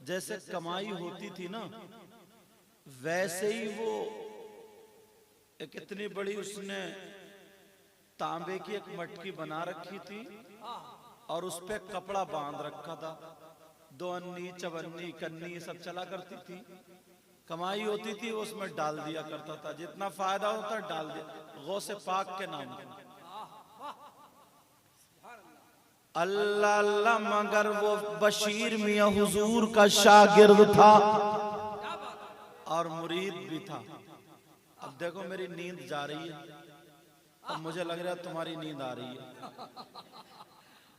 जैसे कमाई होती थी ना, वैसे ही वो एक इतनी बड़ी उसने तांबे की एक मटकी बना रखी थी और उस पे कपड़ा बांध रखा था। 2 अन्नी, चवन्नी, कन्नी सब चला करती थी। कमाई होती थी वो उसमें डाल दिया करता था, जितना फायदा होता डाल दिया। गौसे पाक के नाम पर अल्लाह अल्लाह। मगर वो बशीर मियां हुजूर का शागिर्द था और मुरीद भी था। अब देखो मेरी नींद जा रही है, अब मुझे लग रहा है तुम्हारी नींद आ रही है।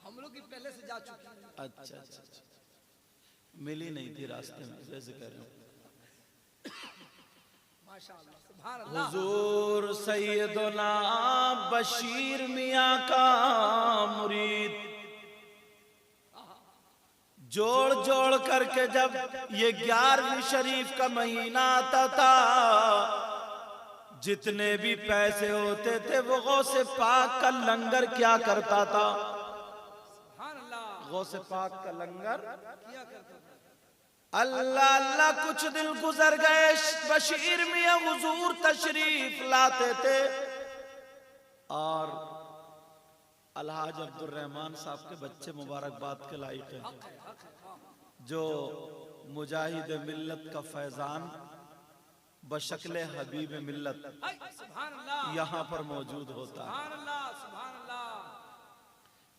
हम लोग की पहले से जा चुकी है। अच्छा अच्छा अच्छा, मिली नहीं थी रास्ते में, जैसे कह रहे हो। माशाअल्लाह, सुभान अल्लाह। हुजूर सैयदना बशीर मियां का मुरीद जोड़ जोड़ करके जब ये 11वीं शरीफ का महीना आता था, जितने भी पैसे होते थे वो गौसे पाक का लंगर क्या करता था। गौसे पाक का लंगर किया करता था। अल्लाह अल्लाह। कुछ दिन गुजर गए, बशीर मियां हुजूर तशरीफ लाते थे और अलहाज अब्दुल रहमान साहब के बच्चे मुबारकबाद के लायक हैं, जो मुजाहिद मिल्लत का फैजान बशक्ल हबीब मिल्लत यहाँ पर मौजूद होता है।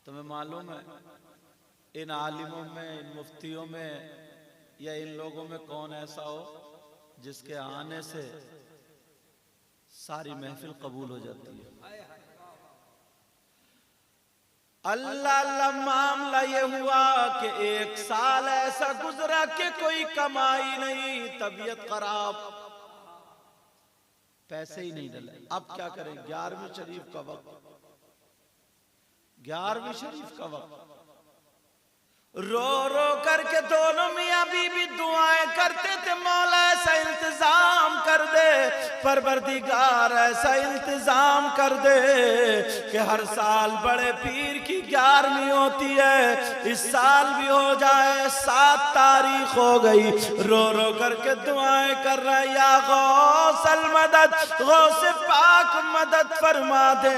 तुम्हें मालूम है इन आलिमों में, इन मुफ्तियों में या इन लोगों में कौन ऐसा हो जिसके आने से सारी महफिल कबूल हो जाती है। अल्लाह अल्लाह। मामला ये हुआ कि 1 साल ऐसा गुजरा कि कोई कमाई नहीं, तबीयत खराब, पैसे ही नहीं डले। अब क्या करें? 11वीं शरीफ का वक्त, 11वीं शरीफ का वक्त। रो रो करके दोनों मियां बीबी दुआएं करते थे, मौला ऐसा इंतजाम कर दे, परवरदिगार ऐसा इंतजाम कर दे कि हर साल बड़े पीर की 11वीं होती है, इस साल भी हो जाए। 7 तारीख हो गई, रो रो करके दुआएं कर रहे, या गौसल मदद, गौसे पाक मदद फरमा दे।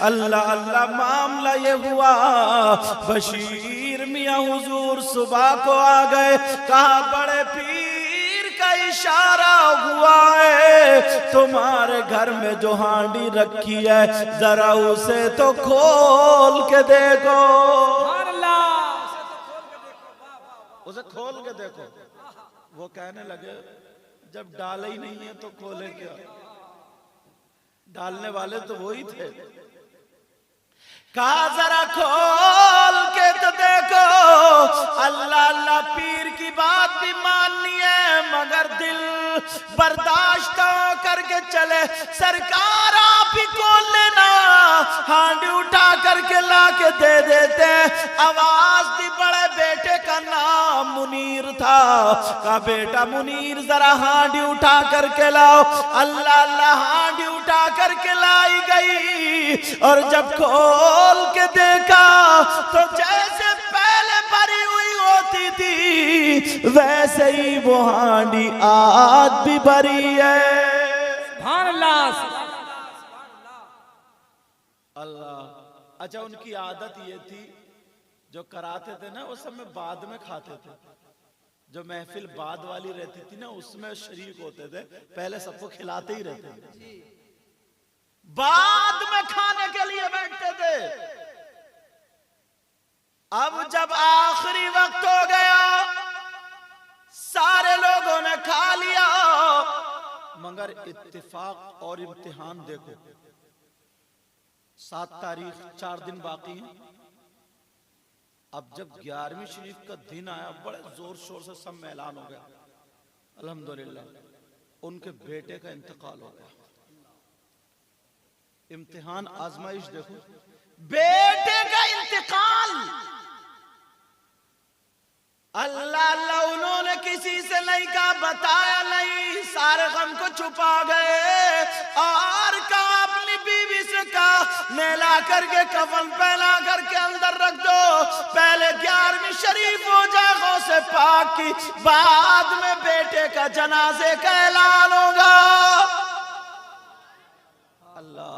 अल्लाह अल्लाह। मामला ये हुआ, बशीर मियां हुजूर सुबह को आ गए, कहा बड़े पीर का इशारा हुआ है, तुम्हारे घर में जो हांडी रखी है जरा उसे तो खोल के देखो। उसे खोल के देखो। वो कहने लगे जब डाला ही नहीं है तो खोले क्या? डालने वाले तो वही थे। कहा जरा खोल के तो देखो। अल्लाह अल्लाह। पीर की बात भी माननी है मगर दिल बर्दाश्त करके चले। सरकार आप ही खोल लेना। हांडी उठा करके ला के दे देते। आवाज दी, बड़े बेटे का नाम मुनीर था। कहा बेटा मुनीर जरा हांडी उठा करके लाओ। अल्लाह अल्लाह। हांडी उठा करके लाई गई और जब खोल के देखा तो जैसे पहले भरी हुई होती थी वैसे ही वो हांडी आज भी भरी है। सुभान अल्लाह। अल्लाह। अच्छा, उनकी आदत ये थी जो कराते थे ना उस समय बाद में खाते थे। जो महफिल बाद वाली रहती थी ना उसमें शरीक होते थे, पहले सबको खिलाते ही रहते थे, बाद में खाने के लिए बैठते थे। अब जब आखिरी वक्त हो गया, सारे लोगों ने खा लिया, मगर इत्तेफाक और इम्तिहान देखो, 7 तारीख 4 दिन बाकी हैं। अब जब 11वीं शरीफ का दिन आया, बड़े जोर शोर से सब में ऐलान हो गया, अल्हम्दुलिल्लाह उनके बेटे का इंतकाल हो गया। इम्तिहान, आजमाइश देखो, बेटे का इंतकाल। अल्लाह अल्लाह। उन्होंने किसी से नहीं कहा, बताया नहीं, सारे गम को छुपा गए और कहा अपनी बीवी से कहा नहला करके कफन पहना करके अंदर रख दो, पहले 11वीं शरीफ हो जाए, गौस से पाक की, बाद में बेटे का जनाजे का ऐलान होगा। अल्लाह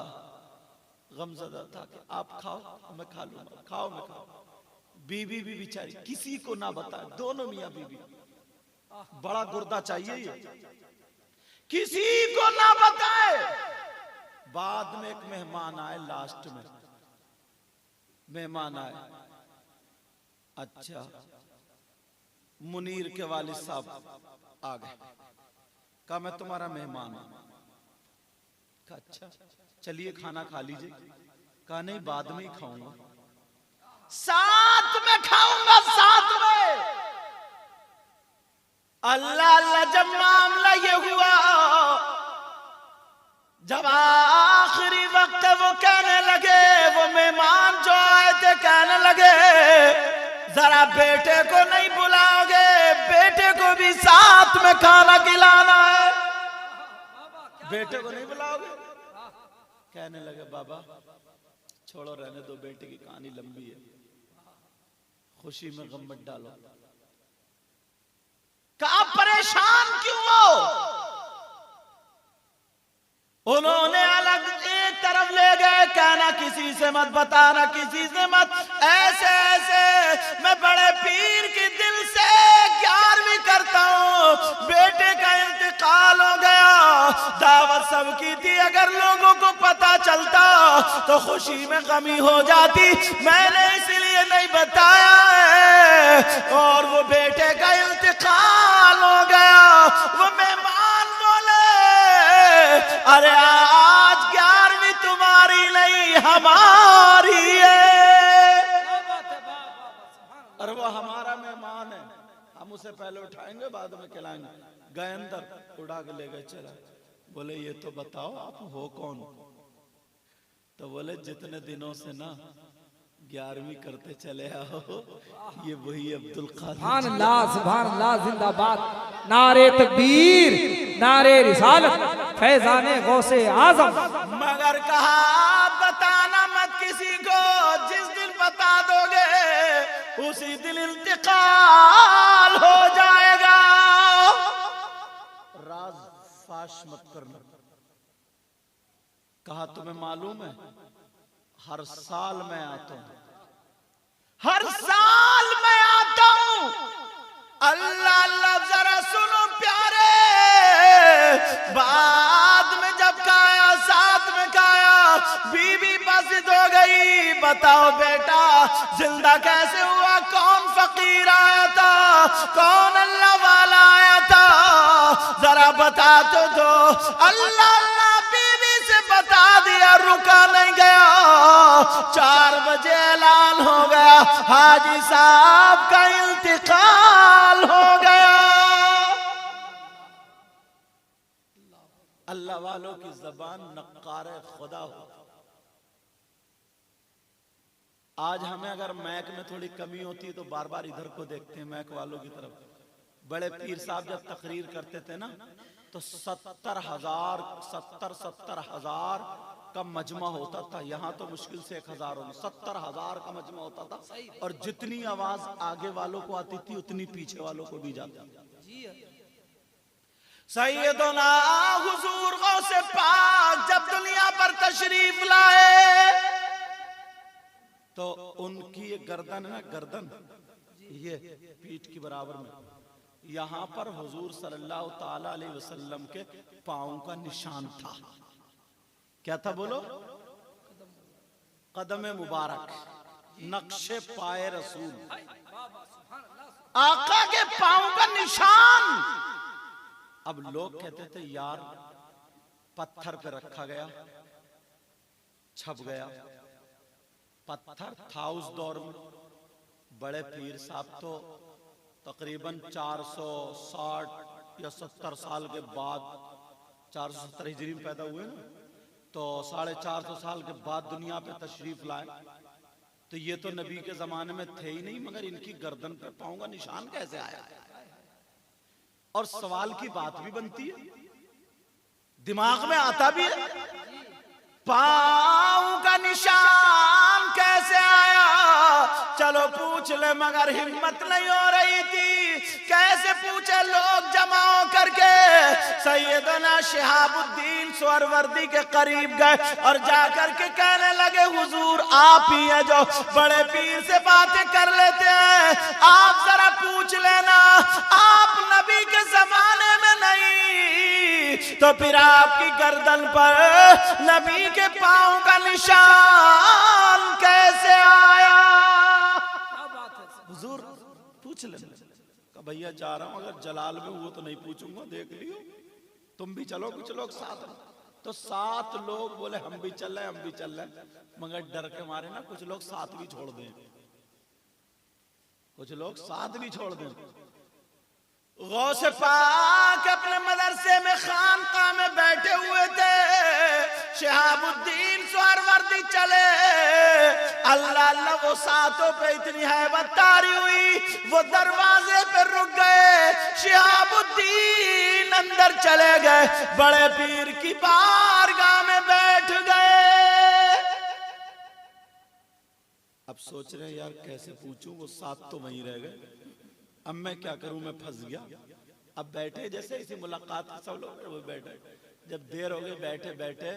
गमज़दा था कि आप खाओ मैं खा लूंगा, खाओ मैं खाओ। बीवी भी बेचारी किसी को ना बताए, दोनों मियां बीवी, बड़ा गुर्दा चाहिए ये, किसी को ना बताए। बाद में एक मेहमान आए, लास्ट में मेहमान आए, अच्छा मुनीर के वालिद साहब आ गए, कहा मैं तुम्हारा मेहमान हूं। कहा अच्छा चलिए खाना खा लीजिए। कहा नहीं बाद में ही खाऊंगा। साथ में खाऊंगा, साथ में। अल्लाह अल्लाह, जब मामला ये हुआ, जब आखिरी वक्त वो कहने लगे, वो मेहमान जो आए थे कहने लगे जरा बेटे को नहीं बुलाओगे, बेटे को भी साथ में खाना खिलाना है, बेटे को नहीं बुलाओगे। कहने लगे बाबा छोड़ो रहने दो, बेटे की कहानी लंबी है, खुशी में गम मत डालो। कहा परेशान क्यों हो? उन्होंने अलग एक तरफ ले गए, कहना किसी से मत बताना, किसी से मत, ऐसे ऐसे मैं बड़े पीर की दिल से 11वीं करता हूं, बेटे का इंतकाल हो गया, दावत सबकी थी, अगर लोगों को पता चलता तो खुशी में कमी हो जाती, मैंने इसलिए नहीं बताया है। और वो बेटे का इंतकाल हो गया। वो मेहमान बोले अरे आज 11वीं तुम्हारी नहीं हमारी है। अरे वो हमारा मेहमान है, हम उसे पहले उठाएंगे बाद में खिलाएंगे। गए अंदर, उड़ा के ले गए, चला। बोले ये तो बताओ आप हो कौन? तो बोले जितने दिनों से ना 11वीं करते चले आओ, ये वही अब्दुल कादिर। सुभान अल्लाह, जिंदाबाद, नारे तकबीर, नारे रिसालत, फैजाने गौसे आजम। मगर कहा बताना मत किसी को, जिस दिन बता दोगे उसी दिन इंतकाल हो जाएगा, राज फाश मत करना। कहा तुम्हें मालूम है हर साल मैं आता हूं, हर साल मैं आता हूं। अल्लाह अल्लाह, जरा सुनो प्यारे, बाद में जब खाया साथ में खाया, बीवी बासित हो गई। बताओ बेटा जिंदा कैसे हुआ? कौन फकीर आया था, कौन अल्लाह वाला आया था, जरा बता तो दो। अल्लाह अल्लाह, बीवी से बता दिया, रुका नहीं गया। 4 बजे ऐलान हो गया, हाजी साहब का इंतकाल हो गया। अल्लाह वालों की जबान नक्कारे खुदा हो। आज हमें अगर मैक में थोड़ी कमी होती है तो बार बार इधर को देखते हैं, मैक वालों की तरफ। बड़े पीर साहब जब तकरीर करते थे ना, तो 70,000 का मजमा होता था। यहाँ तो मुश्किल से 1,000 होगी, 70,000 का मजमा होता था। और जितनी आवाज आगे वालों को आती थी उतनी पीछे वालों को भी जाती थी। सैयदना हुजूर गौसे पाक जब दुनिया पर तशरीफ लाए तो उनकी ये गर्दन है, गर्दन ये पीठ की बराबर में, यहां पर हुजूर सल्लल्लाहु ताला अलैहि वसल्लम के पांव का निशान था। क्या था बोलो? कदम मुबारक, नक्शे पाए रसूल, आका के पांव का निशान। अब लोग कहते थे यार पत्थर पे रखा गया, छप गया। पत्थर था उस दौर में। बड़े पीर साहब तो तकरीबन 460 या 70 साल के बाद, 470 हिजरी में पैदा हुए ना, तो 450 साल के बाद दुनिया पे तशरीफ लाए। तो ये तो नबी के जमाने में थे ही नहीं, मगर इनकी गर्दन पे पांव का निशान कैसे आया? और सवाल की बात भी बनती है, दिमाग में आता भी है, पांव का निशान कैसे आया? चलो पूछ ले, मगर हिम्मत नहीं हो रही थी। कैसे पूछे लोग जमा करके। सैयदना शिहाबुद्दीन सोहरवर्दी के करीब गए और जाकर के कहने लगे हुजूर आप ही हैं जो बड़े पीर से बातें कर लेते हैं, आप जरा पूछ लेना आप नबी के जमाने में नहीं तो फिर आपकी गर्दन पर नबी के पांव का निशान कैसे आया। क्या बात है। हुजूर पूछ लेना। कहा भैया जा रहा हूं, अगर जलाल में हुआ तो नहीं पूछूंगा, देख लियो, तुम भी चलो कुछ लोग साथ में। तो 7 लोग बोले हम भी चल रहे, हम भी चल रहे, मगर डर के मारे ना कुछ लोग साथ भी छोड़ दें, कुछ लोग साथ भी छोड़ दें। गौसे पाक अपने मदरसे में खानकाह में बैठे हुए थे, शिहाबुद्दीन सोहरवर्दी चले। अल्लाह अल्लाह वो सातों पे इतनी हैबत तारी हुई, वो दरवाजे पे रुक गए। शिहाबुद्दीन अंदर चले गए, बड़े पीर की बारगाह में बैठ गए। अब सोच रहे यार कैसे पूछूं, वो 7 तो वहीं रह गए, अब मैं क्या करूं, मैं फंस गया। अब बैठे जैसे इसी मुलाकात सब लोग वो बैठे, जब देर हो गई बैठे बैठे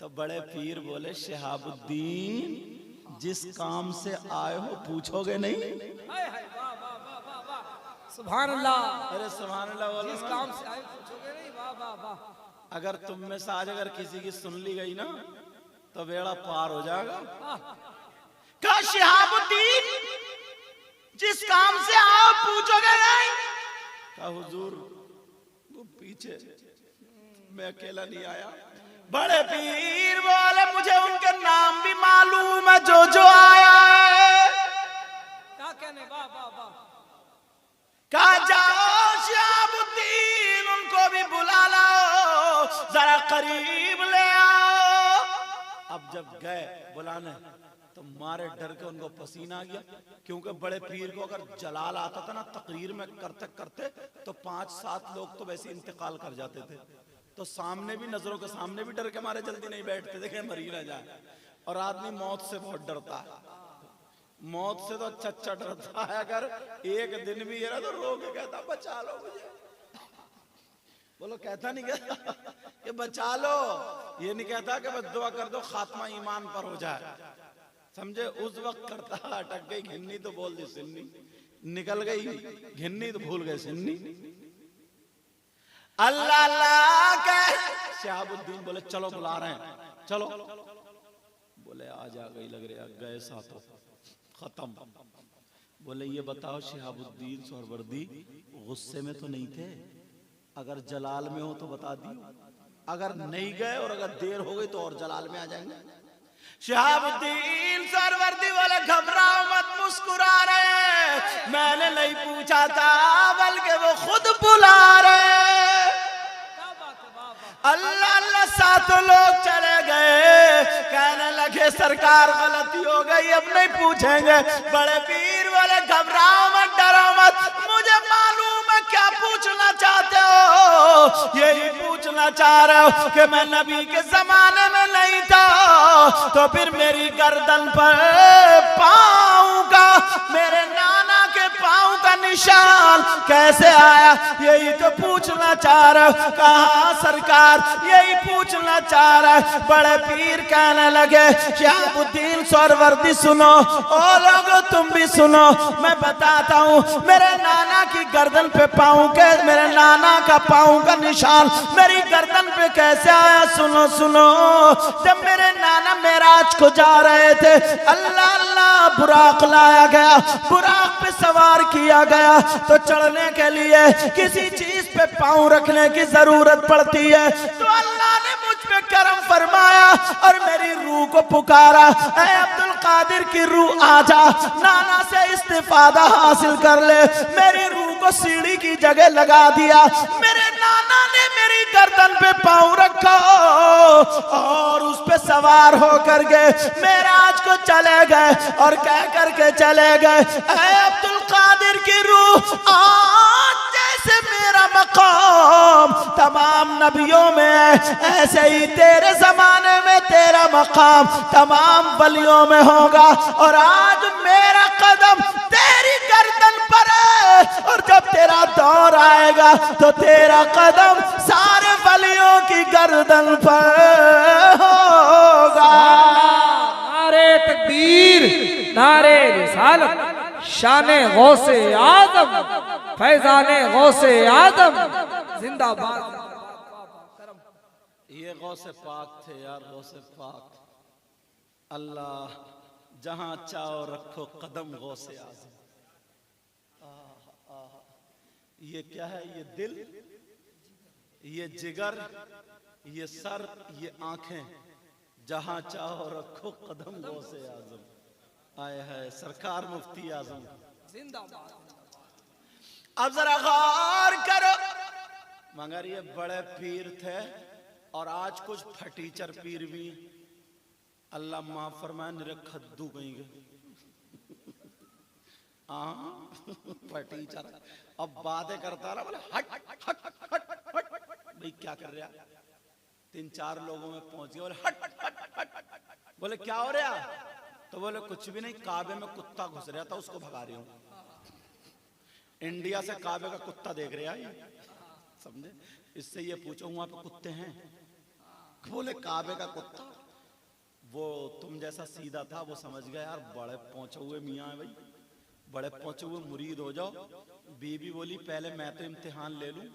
तो बड़े पीर बोले शिहाबुद्दीन जिस काम से आए हो पूछोगे नहीं। हाय हाय वाह वाह वाह वाह वाह सुभान अल्लाह। अरे सुभान अल्लाह बोलो। जिस काम से आए पूछोगे नहीं, वाह वाह वाह। अगर तुम में से आज अगर किसी की सुन ली गई ना तो बेड़ा पार हो जाएगा। क्या शिहाबुद्दीन जिस काम से आओ पूछोगे नहीं। कहा हुजूर वो पीछे, मैं अकेला नहीं आया। बड़े पीर बोले मुझे उनके नाम भी मालूम है जो जो आया है। क्या कहने, वाह वाह वाह। कहा जाओ शिहाबुद्दीन उनको भी बुला लाओ, जरा करीब ले आओ। अब जब गए बुलाने तो मारे डर के उनको पसीना आ गया, क्योंकि बड़े पीर को अगर जलाल आता था ना तकरीर में करते करते तो 5-7 लोग तो वैसे इंतकाल कर जाते थे। तो सामने भी, नजरों के सामने भी डर के मारे जल्दी नहीं बैठते थे कि मरी ना जाए। और आदमी मौत से बहुत डरता है, मौत से तो अच्छा डरता है। अगर एक दिन भी है तो रो के कहता बचा लो मुझे, बोलो कहता नहीं कहता कि बचा लो, ये नहीं कहता कि बस दुआ कर दो खात्मा ईमान पर हो जाए, समझे। उस वक्त करता अटक गई घिन्नी तो बोल दी सिन्नी, निकल गई घिन्नी तो भूल गए सिन्नी। अल्लाह अल्लाह के शिहाबुद्दीन बोले चलो बुला रहे हैं चलो। बोले आज आ गई लग रहा, गए साथों खत्म। बोले ये बताओ शिहाबुद्दीन सोहरवर्दी गुस्से में तो नहीं थे, अगर जलाल में हो तो बता दियो, अगर नहीं गए और अगर देर हो गई तो और जलाल में आ जाएंगे। शिहाबुद्दीन सोहरवर्दी बोले घबराओ मत, मुस्कुरा रहे, मैंने नहीं पूछा था बल्कि वो खुद बुला रहे। अल्लाह अल्लाह 7 लोग चले गए, कहने लगे सरकार गलती हो गई अब नहीं पूछेंगे। बड़े पीर बोले घबराओ मत, डरो मत, मुझे मालूम है क्या पूछना चाहते हो। यही पूछना चाह रहे हो कि मैं नबी के जमाने में नहीं था तो फिर मेरी गर्दन पर पाँव का, मेरे नाना के पाँव का निशान कैसे आया, यही तो पूछना चाह रहे हो। कहा सरकार यही पूछना चाह रहा है। बड़े पीर कहने लगे शिहाबुद्दीन सोहरवर्दी सुनो, ओ लोगो तुम भी सुनो, मैं बताता हूँ मेरे नाना की गर्दन पे पाँव के, मेरे नाना का पाँव का निशान मेरी गर्दन पे कैसे आया। सुनो सुनो, जब मेरे नाना मेराज को जा रहे थे अल्लाह अल्लाह बुराक लाया गया, बुराक पे सवार किया गया तो चढ़ने के लिए किसी चीज पे पाँव रखने की जरूरत पड़ती है। तो अल्लाह ने मुझ पे करम फरमाया और मेरी रूह को पुकारा, ऐ अब्दुल कादिर की रूह आजा, नाना से इस्तिफादा हासिल कर ले। मेरी रूह को सीढ़ी की जगह लगा दिया, मेरे नाना ने मेरी गर्दन पे पाँव रखा और उस पे सवार होकर के मेराज को चले गए और कह करके चले गए, ऐ अब्दुल कादिर की रूह आज जैसे मेरा मकाम तमाम नबियों में है, ऐसे ही तेरे जमाने में तेरा मकाम तमाम वलियों में होगा। और आज मेरा कदम तेरी गर्दन पर है और जब दौर आएगा तो तेरा कदम सारे वलियों की गर्दन पर होगा। नारे तकबीर, नारे रिसालत, शाने गौसे आदम, फैजाने गौसे आदम जिंदाबाद। ये गौसे पाक थे यार, गौसे पाक। अल्लाह जहां चाहो रखो कदम गौसे आजम। ये क्या है? ये दिल, ये जिगर, ये सर, ये आंखें, जहां चाहो रखो कदम गौसे आजम। आए है सरकार मुफ्ती आजम जिंदाबाद। अब जरा गौर करो, मगर ये बड़े पीर थे और आज कुछ फटीचर पीर भी, अल्लाह माफ फरमाए, निरे खद्दू कहीं गए। फटीचर अब बातें करता रहा, बोले हट हट हट हट भाई क्या कर रहा? 3-4 लोगों में पहुंच गया, बोले हट हट हट। बोले क्या हो रहा? तो बोले कुछ भी नहीं, काबे में कुत्ता घुस रहा था, उसको भगा रही हूं। इंडिया से काबे का कुत्ता देख रहे हैं, समझे? इससे ये पूछो वहां पे कुत्ते हैं? बोले काबे का कुत्ता। वो तुम जैसा सीधा था, वो समझ गया यार बड़े पहुंचे हुए मियाँ है भाई, बड़े पहुंचे हुए मुरीद हो जाओ। बीबी बोली पहले मैं तो इम्तिहान ले लूं।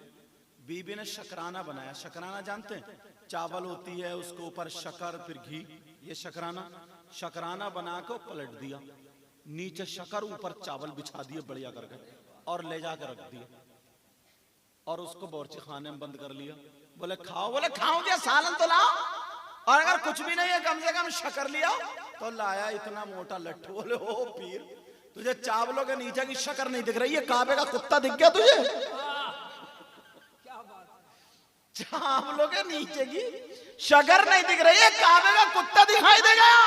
बीबी ने शकराना बनाया। शकराना जानते हैं? चावल होती है, उसके ऊपर शक्कर फिर घी, ये शकराना। शकराना बना के पलट दिया, नीचे शक्कर ऊपर चावल बिछा दिए बढ़िया करके, और ले जाकर रख दिया, और उसको बावर्ची खाने में बंद कर लिया। बोले खाओ? बोले खाओ क्या, सालन तो लाओ, और अगर कुछ भी नहीं है कम से कम शक्कर लिया। तो लाया इतना मोटा लट्ठू। बोले ओ पीर, तुझे चावलों के नीचे की शक्कर नहीं दिख रही है, काबे का कुत्ता दिख गया तुझे? चावलों के नीचे की शक्कर नहीं दिख रही है, काबे का कुत्ता दिखाई दे गया।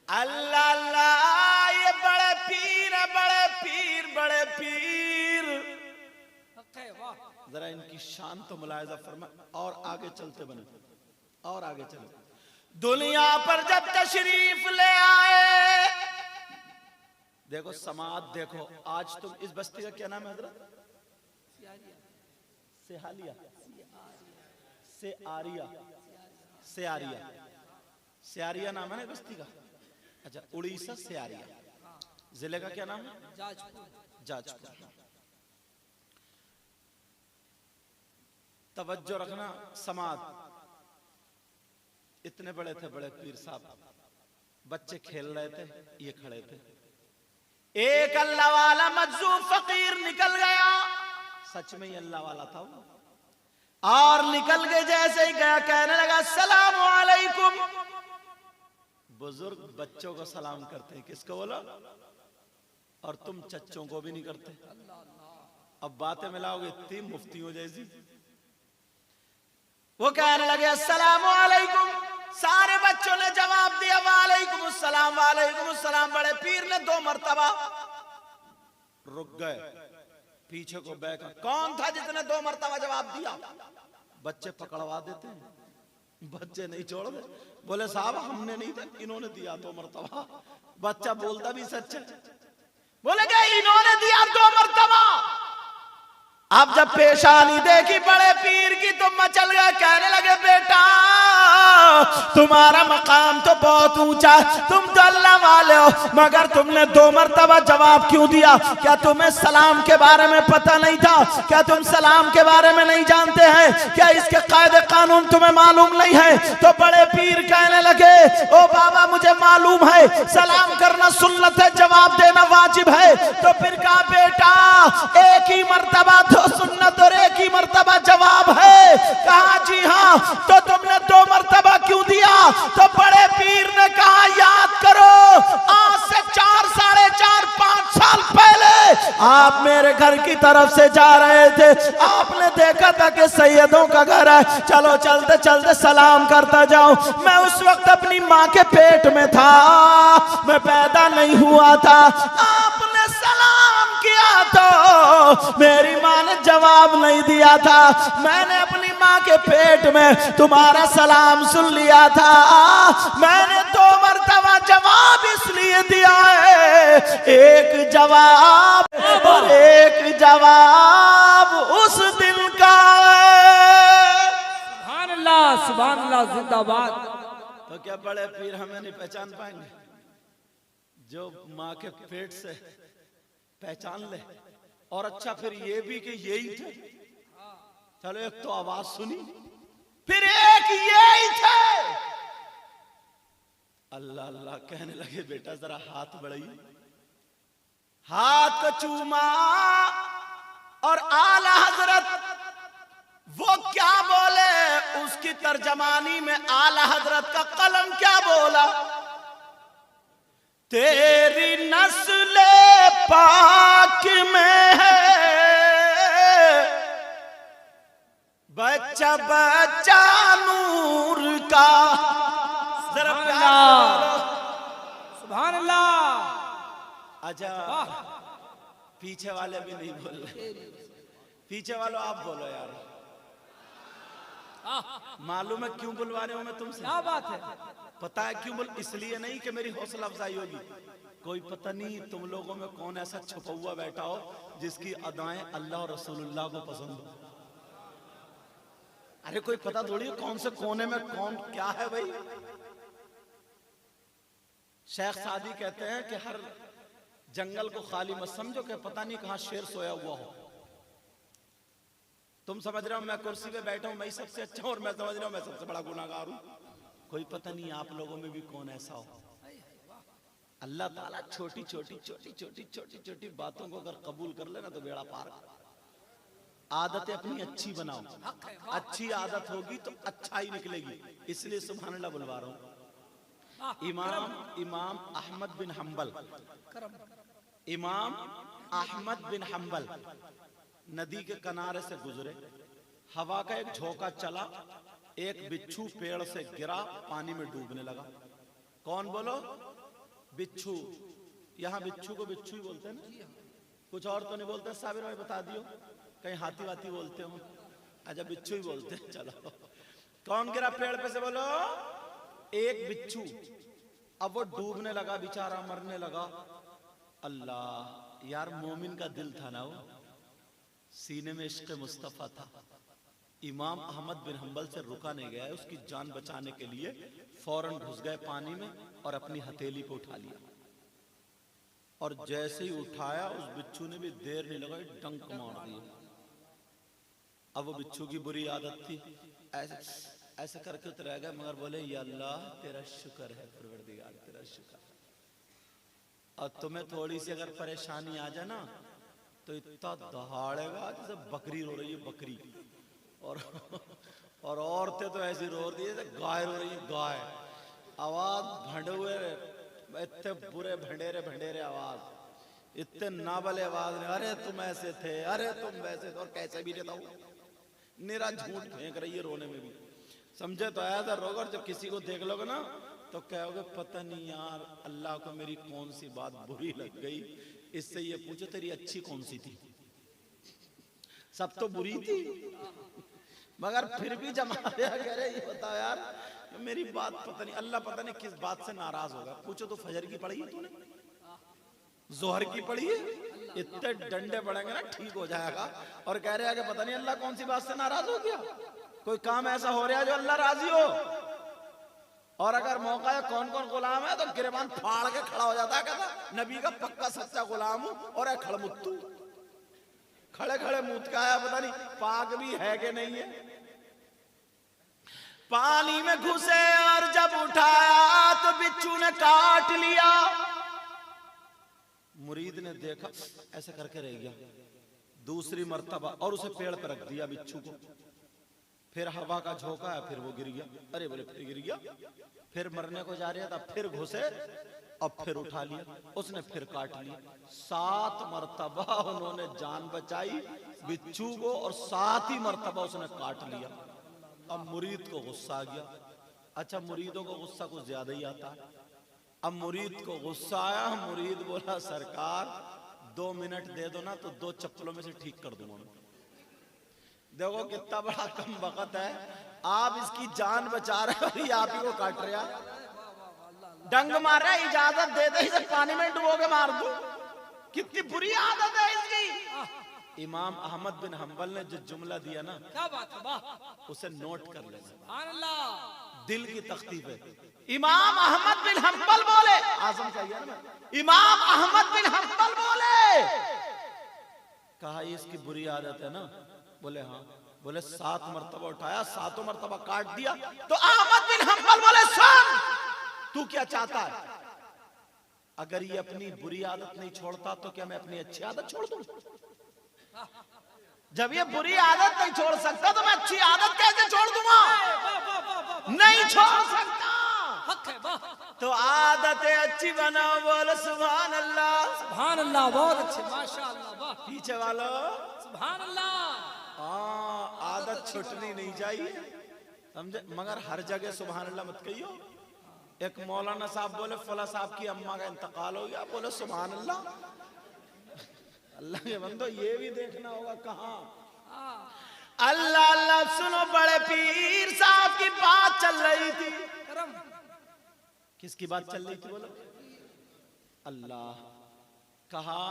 अल्लाह अल्लाह, ये बड़े पीर है, बड़े पीर, बड़े पीर। जरा इनकी शान तो मुलाहिजा फरमा। और आगे चलते बने, और आगे चले। दुनिया पर जब तशरीफ ले आए, देखो समाज, देखो आज तुम इस बस्ती का क्या नाम है हजरत? सेहालिया, सेआरिया, सेआरिया, सेआरिया नाम है ना बस्ती का? अच्छा, उड़ीसा सेआरिया। जिले का क्या नाम है? जाजपुर। तवज्जो रखना समाज। इतने बड़े थे बड़े पीर साहब, बच्चे खेल रहे थे, ये खड़े थे। एक अल्लाह वाला मजदूर फकीर निकल गया, सच में ही अल्लाह वाला था वो, और निकल के जैसे ही गया कहने लगा अस्सलाम वालेकुम। बुजुर्ग बच्चों को सलाम करते हैं, किसको बोला? और तुम चच्चों को भी नहीं करते। अब बातें मिलाओगे इतनी मुफ्तियों जैसी। वो कहने लगे अस्सलाम वालेकुम। सारे बच्चों ने जवाब दिया वालेकुम अस्सलाम, वालेकुम अस्सलाम। बड़े पीर ने 2 मरतबा रुक गए, पीछे को बैठा। कौन था जिसने 2 मरतबा जवाब दिया? बच्चे पकड़वा देते हैं, बच्चे नहीं छोड़ दे। बोले साहब हमने नहीं था, इन्होंने दिया 2 मरतबा। बच्चा बोलता भी सच है। बोले गए इन्होंने दिया 2 मरतबा। अब जब पेशानी देखी बड़े पीर की तो मचल गया, कहने लगे बेटा तुम्हारा मकाम तो बहुत ऊंचा है, तुम तो अल्लाह वाले हो, मगर तुमने 2 मरतबा जवाब क्यों दिया? क्या तुम्हें सलाम के बारे में पता नहीं था? क्या तुम सलाम के बारे में नहीं जानते हैं? क्या इसके कायदे कानून तुम्हें मालूम नहीं है? तो बड़े पीर कहने लगे ओ बाबा मुझे मालूम है, सलाम करना सुन्नत है, जवाब देना वाजिब है। तो फिर कहा बेटा एक ही मरतबा तो सुन्नत और एक ही मरतबा जवाब है। कहा जी हाँ। तो तुमने 2 मरतबा क्यों दिया? तो बड़े पीर ने कहा याद करो, आज से 4, साढ़े 4, 5 साल पहले आप मेरे घर की तरफ से जा रहे थे, आपने देखा था कि सैयदों का घर है, चलो चलते चलते सलाम करता जाऊं। मैं उस वक्त अपनी माँ के पेट में था, मैं पैदा नहीं हुआ था। आपने सलाम किया तो मेरी माँ ने जवाब नहीं दिया था, मैंने अपनी माँ के पेट में तुम्हारा सलाम सुन लिया था। मैंने 2 मरतबा जवाब इसलिए दिया है, एक जवाब और एक जवाब उस दिन का है। सुभान अल्लाह जिंदाबाद। तो क्या बड़े पीर हमें नहीं पहचान पाएंगे? जो माँ के पेट से पहचान ले। और अच्छा फिर ये भी कि यही थे। चलो एक तो आवाज सुनी, फिर एक यही थे। अल्लाह अल्लाह कहने लगे, बेटा जरा हाथ बढ़ाइए। हाथ को चूमा और आला हजरत वो क्या बोले, उसकी तर्जमानी में आला हजरत का कलम क्या बोला, तेरी नस्ल पाक में है बच्चा बच्चा नूर का। जरा सुभान अल्लाह। अच्छा पीछे वाले भी नहीं बोल रहे, पीछे वालों आप बोलो यार। मालूम है क्यों बुलवा रहे हो मैं तुमसे? क्या बात है? पता है क्यों बोल? इसलिए नहीं कि मेरी हौसला अफजाई होगी, कोई पता नहीं तुम लोगों में कौन ऐसा छुपा हुआ बैठा हो जिसकी अदाएं अल्लाह और रसूलुल्लाह को पसंद हो। अरे कोई पता थोड़ी है कौन से कोने में कौन क्या है भाई। शेख सादी कहते हैं कि हर जंगल को खाली मत समझो कि पता नहीं कहां शेर सोया हुआ हो। तुम समझ रहे हो मैं कुर्सी पे बैठा हूं, मैं सबसे अच्छा हूं, और मैं समझ रहा हूं मैं सबसे बड़ा गुनाहगार हूं। कोई पता नहीं आप लोगों में भी कौन ऐसा हो। अल्लाह ताला छोटी छोटी छोटी छोटी छोटी छोटी बातों को अगर कबूल कर लेना तो बेड़ा पार। आदतें अपनी अच्छी बनाओ, अच्छी आदत होगी तो अच्छा ही निकलेगी। इसलिए सुभान अल्लाह बुलवा रहा हूं। इमाम अहमद बिन हंबल, इमाम अहमद बिन हंबल नदी के किनारे से गुजरे। हवा का एक झोंका चला, एक बिच्छू पेड़ से गिरा, पानी में डूबने लगा। कौन बोलो? बिच्छू। यहाँ बिच्छू को बिच्छू ही बोलते हैं ना, कुछ और तो नहीं बोलते। साबिर भाई बता दियो, कहीं हाथी वाती बोलते हो? अच्छा बिच्छू ही बोलते हैं। चलो कौन गिरा पेड़ पे से बोलो? एक बिच्छू। अब वो डूबने लगा बेचारा, मरने लगा। अल्लाह यार, मोमिन का दिल था ना वो, सीने में इश्क मुस्तफा था। इमाम अहमद बिन हंबल से रुका नहीं गया, उसकी जान बचाने के लिए फौरन घुस गए पानी में और अपनी हथेली पे उठा लिया। और जैसे ही उठाया उस बिच्छू ने भी देर नहीं लगाई, डंक मार दिया। अब वो बिच्छू की बुरी आदत थी, ऐसे ऐसे करके उतर गए, मगर बोले या अल्लाह तेरा शुक्र है, परवरदिगार तेरा शुक्र। और तुम्हें थोड़ी सी अगर परेशानी आ जाए ना तो इतना दहाड़ेगा जैसे बकरी रो रही है, बकरी। और औरतें तो ऐसी रो रही है जैसे गाय रो रही है, गाय। आवाज भंडे हुए, इतने बुरे भंडेरे भंडेरे आवाज, इतने नाबले आवाज में, अरे तुम ऐसे थे, अरे तुम वैसे थे, और कैसे भी रहता हूँ। निरा झूठ फेंक रही है रोने में भी। समझे तो आया था रोगर, जब किसी को देख लोगे ना तो कहोगे पता नहीं यार अल्लाह को मेरी कौन सी बात बुरी लग गई। इससे ये पूछो तेरी अच्छी कौन सी थी? सब तो बुरी थी, मगर फिर भी जमा दिया। कह रहे ये बताओ यार मेरी बात पता नहीं, अल्लाह पता नहीं किस बात से नाराज होगा। पूछो तो फजर की पढ़ी है तूने, जोहर की पढ़ी है? इतने डंडे पड़ेंगे ना ठीक हो जाएगा। और कह रहे हैं कि पता नहीं अल्लाह कौन सी बात से नाराज हो गया। कोई काम ऐसा हो रहा है जो अल्लाह राजी हो। और अगर मौका है, कौन कौन गुलाम है तो गिरबान फाड़ के खड़ा हो जाता है, कहता नबी का पक्का सच्चा गुलाम हूं। और है खड़मुत्तू, खड़े खड़े मुंह का है, पता नहीं पाक भी है कि नहीं है। पानी में घुसे और जब उठाया तो बिच्छू ने काट लिया। मुरीद ने देखा, ऐसे करके रह गया। दूसरी मर्तबा और उसे पेड़ पर रख दिया बिच्छू को। फिर हवा का झोंका है, फिर वो गिर गया। अरे बोले फिर गिर गया। फिर मरने को जा रहा था, फिर घुसे और फिर उठा लिया। उसने फिर काट लिया। 7 मर्तबा उन्होंने जान बचाई बिच्छू को, और 7 ही मर्तबा उसने काट लिया। अब मुरीद को गुस्सा आ गया। अच्छा मुरीदों को गुस्सा कुछ ज्यादा ही आता है। अब मुरीद को गुस्सा आया। मुरीद बोला सरकार 2 मिनट दे दो ना तो 2 चप्पलों में से ठीक कर दूंगा। देखो कितना बड़ा कम वक्त है, आप इसकी जान बचा रहे हो और ये आप ही को काट रहे हैं। डंग मारे इजाजत दे दे इसे पानी में डुबो के मार दूं। कितनी बुरी आदत है इसकी। इमाम अहमद बिन हंबल ने जो जुमला दिया ना, क्या बात है, वाह, उसे नोट कर लेना, सुभान अल्लाह। दिल की तख्ती पे। इमाम अहमद बिन हंबल बोले, आजम चाहिए ना, इमाम अहमद बिन हंबल बोले, कहा ये इसकी बुरी आदत है ना? बोले हाँ। बोले 7 मरतबा उठाया, 7 मरतबा काट दिया। तो अहमद बिन हंबल बोले सुन, तू क्या चाहता है? अगर ये अपनी बुरी आदत नहीं छोड़ता तो क्या मैं अपनी अच्छी आदत छोड़ दूं? जब ये बुरी आदत नहीं छोड़ सकता तो मैं अच्छी आदत कैसे छोड़ दूंगा? नहीं छोड़ सकता। हक है, वाह, तो आदतें अच्छी बनाओ, बोलो सुभान अल्लाह। सुभान अल्लाह, बहुत अच्छे, माशाअल्लाह, वाह, पीछे वालों, सुभान अल्लाह। हाँ, आदत छूटनी नहीं चाहिए, समझे? मगर हर जगह सुभान अल्लाह मत कहियो। एक मौलाना साहब बोले फला साहब की अम्मा का इंतकाल हो गया, बोले सुभान अल्लाह। अल्लाह के बंदो, ये भी देखना होगा कहाँ। अल्लाह अल्लाह सुनो, बड़े पीर साहब की बात चल रही थी। किसकी बात चल रही थी बोलो? अल्लाह। कहा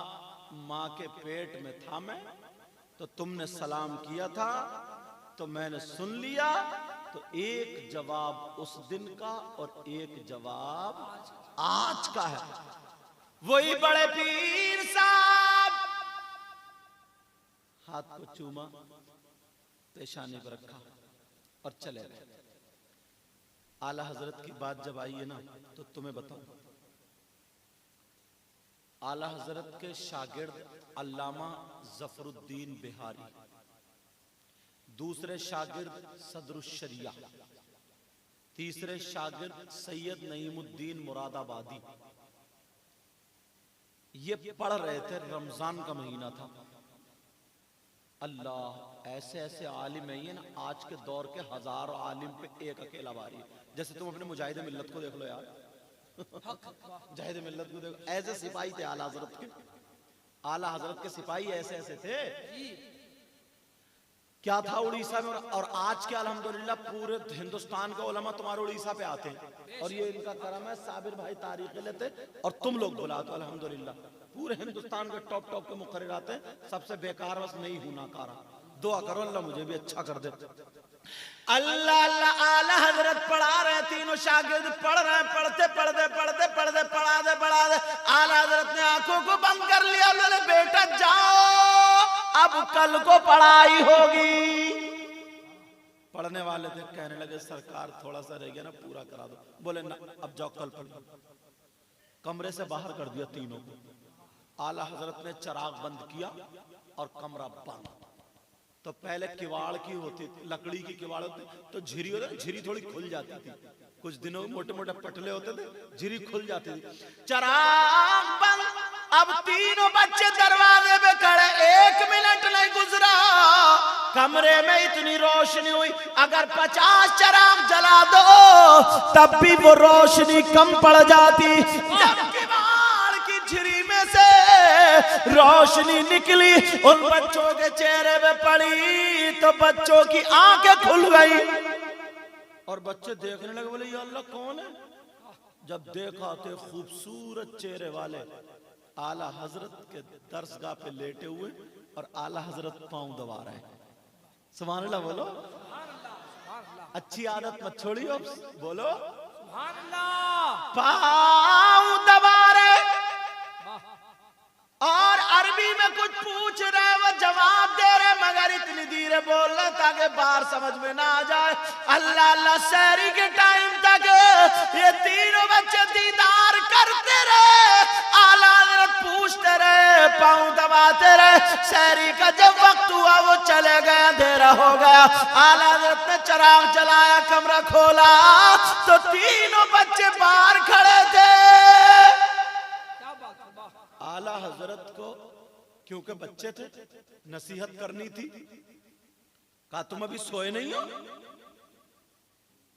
माँ के पेट में था मैं, तो तुमने सलाम किया था तो मैंने सुन लिया। तो एक जवाब उस दिन का और एक जवाब आज का है। वही बड़े पीर साहब हाथ को चूमा, पेशानी पर रखा और चले गए। आला हजरत की बात जब आई है ना, तो तुम्हें बताऊं, आला हजरत के शागिर्द अल्लामा जफरुद्दीन बिहारी, दूसरे शागिर्द सदरुशरिया, तीसरे शागिर्द सैयद नईमुद्दीन मुरादाबादी, ये पढ़ रहे थे। रमजान का महीना था। अल्लाह, ऐसे ऐसे आलिम है ना, आज के दौर के हजारों आलिम पे एक अकेला बारी है। जैसे तुम अपने मुजाहिद मिल्लत को देख लो यार, मुजाहिद मिल्लत को देखो, ऐसे सिपाही थे आला हजरत के। आला हजरत के सिपाही ऐसे ऐसे थे। क्या था उड़ीसा में, और आज के अल्हम्दुलिल्लाह पूरे हिंदुस्तान का उलमा तुम्हारे उड़ीसा पे आते हैं, और ये इनका करम है। साबिर भाई तारीख लेते और तुम लोग बुलाते हो, अल्हम्दुलिल्लाह पूरे हिंदुस्तान के टॉप टॉप के मुकर्रिर आते हैं। सबसे बेकार बस नहीं हूं नाकारा। दुआ करो अल्लाह मुझे भी अच्छा कर दे। अल्लाह अल्लाह, आला हजरत पढ़ा रहे, तीनों शागिर्द पढ़ रहे हैं, पढ़ते पढ़ते पढ़ते पढ़ते पढ़ा दे। आला हजरत ने आंखों को बंद कर लिया। बोले बेटा जाओ, अब कल को पढ़ाई होगी। पढ़ने वाले थे, कहने लगे सरकार थोड़ा सा रह गया ना, पूरा करा दो। बोले ना, अब जाओ कल पढ़। कमरे से बाहर कर दिया तीनों को। आला हजरत ने चिराग बंद किया और कमरा बंद। तो पहले किवाड़ की होती, लकड़ी की किवाड़ होती, तो झिरी होती, झिरी थोड़ी खुल जाती थी। कुछ दिनों मोटे मोटे पटले होते थे, झिरी खुल जाती थी। चिराग बंद। अब तीनों बच्चे दरवाजे पे खड़े, 1 मिनट नहीं गुजरा, कमरे में इतनी रोशनी हुई, अगर 50 चिराग जला दो तब भी वो रोशनी कम पड़ जाती। जब किवाड़ की झिरी में से रोशनी निकली, उन बच्चों के चेहरे पे पड़ी, तो बच्चों की आंखें खुल गई और बच्चे देखने लगे। बोले ये अल्लाह कौन है? जब देखा तो खूबसूरत चेहरे वाले आला हजरत के दरसगाह पे लेटे हुए और आला हजरत पांव दबा रहे हैं। सुभान अल्लाह बोलो। अच्छी आदत मत छोड़ियो, बोलो सुभान अल्लाह। पांव दबा रहे और अरबी में कुछ पूछ रहे, वो जवाब दे रहे, मगर इतनी धीरे बोल रहे ताकि बाहर समझ में ना आ जाए। अल्लाह अल्लाह, सहरी के टाइम तक ये तीनों बच्चे दीदार करते रहे। आला हजरत पूछते रहे, पांव दबाते रहे। सहरी का जब वक्त हुआ वो चले गए, अंधेरा हो गया। आला हजरत ने चिराग जलाया, कमरा खोला तो तीनों बच्चे बाहर खड़े थे। आला हजरत को क्योंकि बच्चे थे, नसीहत करनी थी। कहा तुम अभी सोए नहीं हो,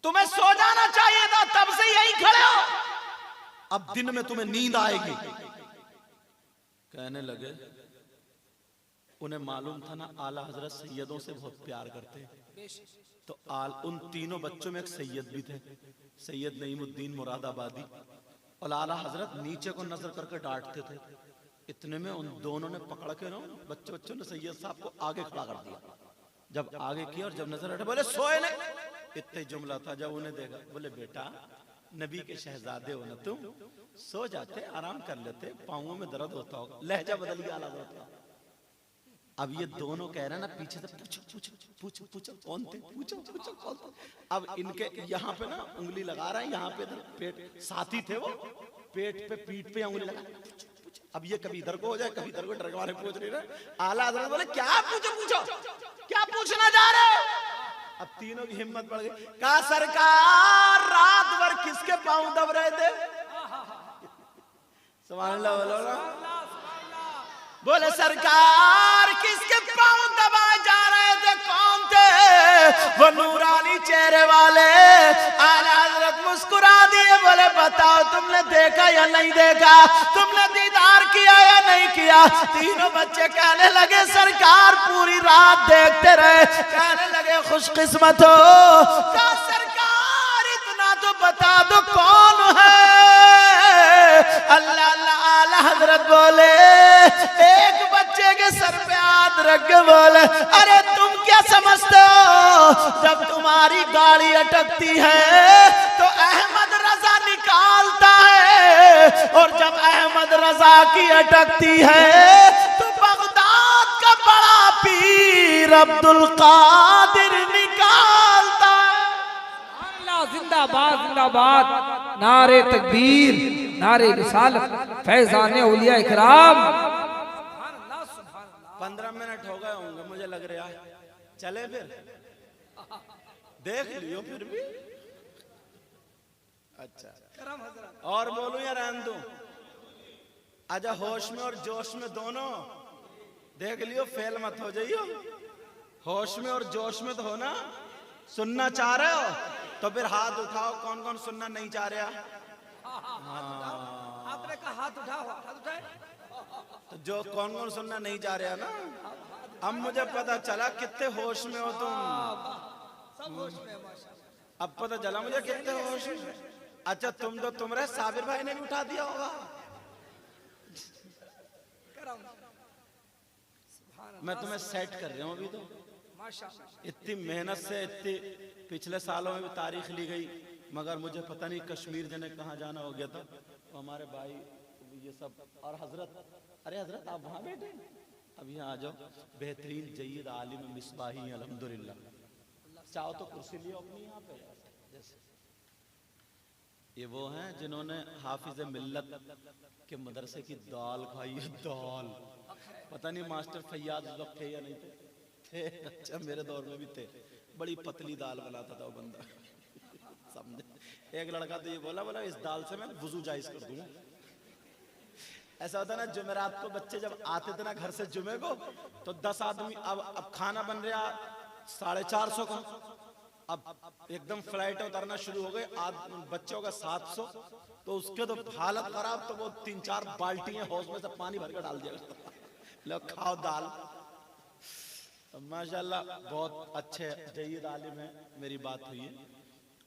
तुम्हें सो जाना चाहिए था, तब से यही खड़े हो, अब दिन में तुम्हें नींद आएगी। कहने लगे, उन्हें मालूम था ना आला हजरत सैयदों से बहुत प्यार करते हैं। तो उन तीनों बच्चों में एक सैयद भी थे, सैयद नईमुद्दीन मुरादाबादी। और आला हजरत नीचे को नजर करके डांटते थे। इतने में उन दोनों ने पकड़ के ना बच्चों ने सैयद साहब को आगे खड़ा कर दिया। जब आगे किया और जब नजर हटे बोले सोए नहीं, इतना ही जुमला था। जब उन्हें देखा बोले बेटा नबी के शहजादे हो ना तुम, सो जाते आराम कर लेते, पाँवों में दर्द होता होगा। लहजा बदल गया अलग होता। अब ये दोनों कह रहे हैं ना पीछे से पूछो पूछो पूछो पूछो कौन थे, पूछो पूछो कौन थे। अब इनके यहाँ पे ना उंगली लगा रहा है, यहाँ पे पेट साथी थे वो, पेट पे पीठ पे उंगली लगा। अब ये कभी इधर को हो जाए कभी इधर को, डर के मारे पूछ रही है। आला हज़रत बोले क्या पूछो पूछो, क्या पूछना जा रहे हो। अब तीनों की हिम्मत बढ़ गई। कहा सरकार रात भर किसके पांव दब रहे थे। सुभान अल्लाह बोलो ना। बोले सरकार किसके पांव दबाए जा रहे थे, कौन थे वो नूरानी चेहरे वाले। आला हज़रत मुस्कुरा दिए, बोले बताओ तुमने देखा या नहीं देखा, तुमने दीदार किया या नहीं किया। तीनों बच्चे कहने लगे सरकार पूरी रात देखते रहे। कहने लगे खुशकिस्मत हो। कहा सरकार इतना तो बता दो कौन है। अल्लाह अल्लाह। आला हज़रत बोले एक बच्चे के सर पे हाथ रख के बोले अरे तुम क्या समझते हो, जब तुम्हारी गाड़ी अटकती है तो अहमद रजा निकालता है, और जब अहमद रजा की अटकती है तो बगदाद का बड़ा पीर अब्दुल कादिर निकालता है। अल्लाह जिंदाबाद जिंदाबाद, नारे तकबीर, नारे रिसालत, फैजाने औलिया इकराम। 15 मिनट हो गए होंगे मुझे लग रहा है, चले फिर देख लियो फिर भी। अच्छा और बोलूं या रहने दूं। आजा होश में और जोश में दोनों देख लियो, फेल मत हो जाइयो। होश में और जोश में तो हो ना। सुनना चाह रहे हो तो फिर हाथ उठाओ, कौन कौन सुनना नहीं चाह रहा। आपने कहा हाथ उठाओ, हाथ उठाए। तो जो कौन कौन सुनना नहीं चाह रहा ना, अब मुझे पता चला कितने होश में हो तुम। सब होश में माशाअल्लाह। अब पता चला मुझे कितने होश में। अच्छा तुम तो तुम रहे, साबिर भाई ने भी उठा दिया होगा। मैं तुम्हें सेट कर रहा हूँ अभी तो माशाअल्लाह। इतनी मेहनत से, इतनी पिछले सालों में भी तारीख ली गई, मगर मुझे पता नहीं कश्मीर जाने कहाँ जाना हो गया था। तो हमारे भाई ये सब और हजरत, अरे हजरत आप वहाँ बैठे, अब यहाँ आ जाओ। बेहतरीन जय्यद आलिम मिसबाही अल्हम्दुलिल्लाह। चाहो तो कुर्सी लियो अपनी यहाँ पे। जैसे ये वो हैं जिन्होंने हाफिज मिल्लत के मदरसे की दाल खाई है। दाल पता नहीं मास्टर फैयाज उस वक्त थे या नहीं थे। अच्छा मेरे दौर में भी थे। बड़ी पतली दाल बनाता था वो बंदा। समझे। एक लड़का तो ये बोला बोला इस दाल से मैं वुजू जायज कर दूंगा। ऐसा होता ना जुमेरात को बच्चे जब आते थे ना घर से जुमे को, तो 10 आदमी, अब खाना बन रहा 450 का, अब एकदम फ्लाइट उतरना शुरू हो गए, बच्चों का 700, तो उसके तो हालत खराब। तो वो 3-4 बाल्टियां हौस में से पानी भर के डाल दिया। लो खाओ दाल। तो माशाल्लाह बहुत अच्छे जय्यद आलिम है, मेरी बात हुई है।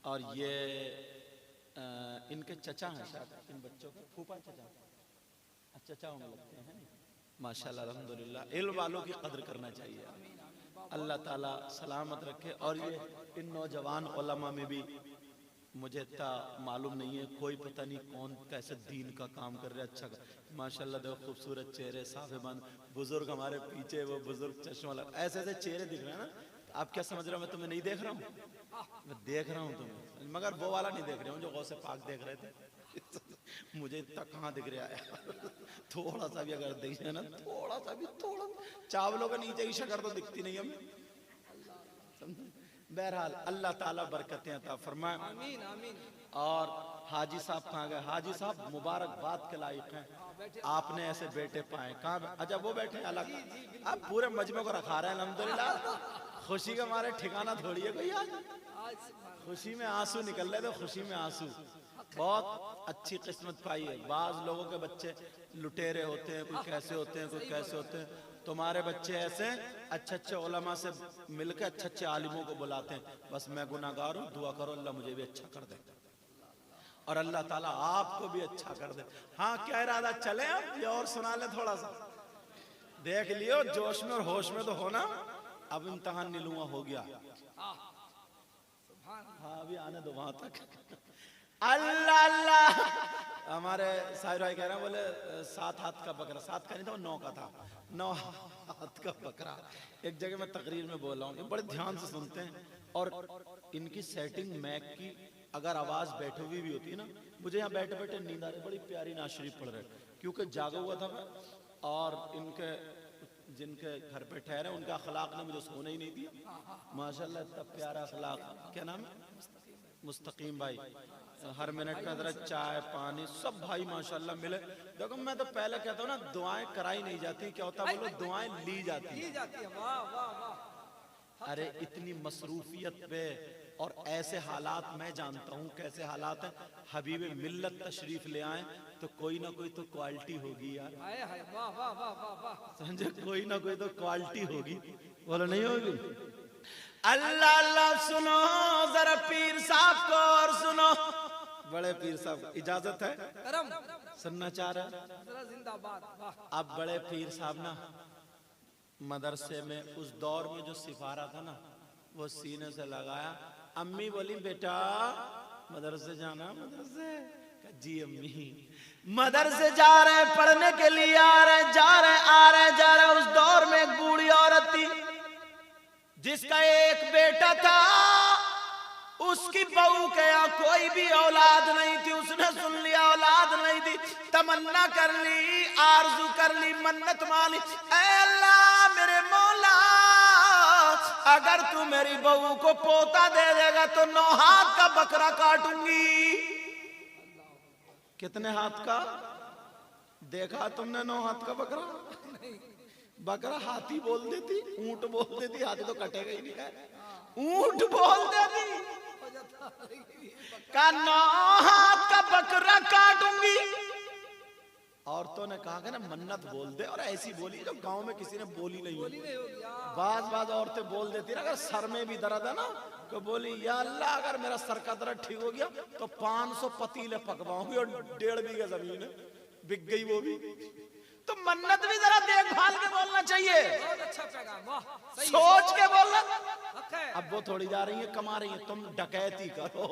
और ये इनके चचा हैं शायद, इन बच्चों के फूफा चचा, चचा होने लगते हैं माशाल्लाह अल्हम्दुलिल्लाह। इल्म वालों की कदर करना चाहिए, अल्लाह ताला सलामत रखे। और ये इन नौजवान उलमा में भी मुझे इतना मालूम नहीं है, कोई पता नहीं कौन कैसे दीन का काम कर रहे। अच्छा माशाल्लाह देखो खूबसूरत चेहरे, साफेबंद बुजुर्ग हमारे पीछे, वो बुजुर्ग चश्मा लगा, ऐसे ऐसे चेहरे दिख रहे हैं ना। आप क्या समझ रहे हो मैं तुम्हें नहीं देख रहा हूँ? मैं देख रहा हूँ तुम्हें, मगर वो वाला नहीं देख रहा हूँ जो गौसे पाक देख रहे थे। मुझे इतना कहाँ दिख रहा है। थोड़ा सा भी अगर देखे ना, थोड़ा सा भी, थोड़ा चावलों के नीचे की शक्ल तो दिखती नहीं हमें। बहरहाल अल्लाह ताला बरकतें अता फरमाए। आमीन आमीन। और हाजी साहब कहाँ गए? हाजी साहब मुबारकबाद के लायक हैं, आपने ऐसे बेटे पाए। कहाँ? अच्छा वो बैठे अलग, आप पूरे मजमे को रखा रहे हैं अल्हम्दुलिल्लाह। खुशी का हमारे ठिकाना थोड़ी है कोई। आज खुशी में आंसू निकल रहे थे, खुशी में आंसू। बहुत अच्छी किस्मत पाई है। बाज लोगों के बच्चे लुटेरे होते हैं, कोई कैसे होते हैं, कोई कैसे होते हैं। तुम्हारे बच्चे ऐसे अच्छे अच्छे उलमा से मिलकर अच्छे अच्छे आलिमों को बुलाते हैं। बस मैं गुनाहगार हूँ, दुआ करो अल्लाह मुझे भी अच्छा कर दे। और अल्लाह ताला आपको भी अच्छा कर दे। हाँ, क्या इरादा, चले अब ये और सुना ले थोड़ा सा, देख लियो जोश में और होश में तो होना। अब इम्तहान नहीं लूंगा, हो गया। हाँ अभी आने दो वहां तक। अल्लाह अल्लाह, हमारे साहिर भाई कह रहे हैं, बोले 7 हाथ का बकरा, 7 का नहीं था, 9 का था, 9 हाथ का बकरा। एक जगह मैं तकरीर में बोल रहा हूँ, ये बड़े ध्यान से सुनते हैं, और इनकी सेटिंग मैक की अगर आवाज बैठे हुई भी होती है ना, मुझे यहाँ बैठे बैठे नींद आ रही, बड़ी प्यारी नाज शरीफ पढ़ रहे, क्योंकि जागा हुआ था मैं, और इनके जिनके घर पे ठहरे उनका अखलाक ने मुझे सोने ही नहीं दिया। माशाल्लाह इतना प्यारा अखलाक। क्या नाम है? मुस्तकीम भाई। हर मिनट में जरा चाय पानी सब भाई माशाल्लाह मिले। देखो मैं तो पहले कहता हूँ ना, दुआएं कराई नहीं जाती, क्या होता है बोलो, दुआएं ली जाती है। वाह वाह वाह। अरे इतनी मसरूफियत पे और ऐसे हालात, मैं जानता हूँ कैसे हालात हैं, हबीब मिल्लत तशरीफ ले आए तो कोई ना कोई तो क्वालिटी होगी यार। हाय हाय वाह वाह वाह वाह वाह। समझे, कोई ना कोई तो क्वालिटी होगी, बोलो नहीं होगी। अल्लाह अल्लाह, सुनो जरा पीर साहब को और सुनो। बड़े पीर साहब, इजाजत है? करम सुनना चाह रहे? जरा जिंदाबाद। वाह। अब बड़े पीर साहब ना मदरसे में उस दौर में जो सिफारा था ना, वो सीने से लगाया। अम्मी बोली बेटा मदरसे जाना? मदरसे? जी अम्मी। मदरसे जा रहे, पढ़ने के लिए आ रहे, जा रहे आ रहे जा रहे। उस दौर में एक बूढ़ी औरत थी जिसका एक बेटा था, उसकी बहू के यहाँ कोई भी औलाद नहीं थी। उसने सुन लिया औलाद नहीं थी, तमन्ना कर ली, आरजू कर ली, मन्नत मानी, ऐ अल्लाह मेरे मौला, अगर तू मेरी बहू को पोता दे देगा तो 9 हाथ का बकरा काटूंगी। कितने हाथ का? देखा तुमने 9 हाथ का बकरा? बकरा हाथी बोल देती, ऊंट बोल देती, हाथी तो कटेगा ही नहीं है। ऊंट बोल देती का 9 हाथ का बकरा काटूंगी। औरतों ने कहा कि ना मन्नत बोल दे, और ऐसी बोली जो गांव में किसी ने बोली नहीं होगी। बाज औरतें बोल देती ना, अगर सर में भी दर्द है ना तो बोली या अल्लाह अगर मेरा सर का दर्द ठीक हो गया तो 500 पतीले पकवाऊंगी, और 1.5 बीघा जमीन है, बिक गई वो भी। तो मन्नत भी जरा देखभाल के बोलना चाहिए, बहुत अच्छा पैगाम। वाह, सही है। सोच के बोलना। हक है। अब वो थोड़ी जा रही है कमा रही है, तुम डकैती करो,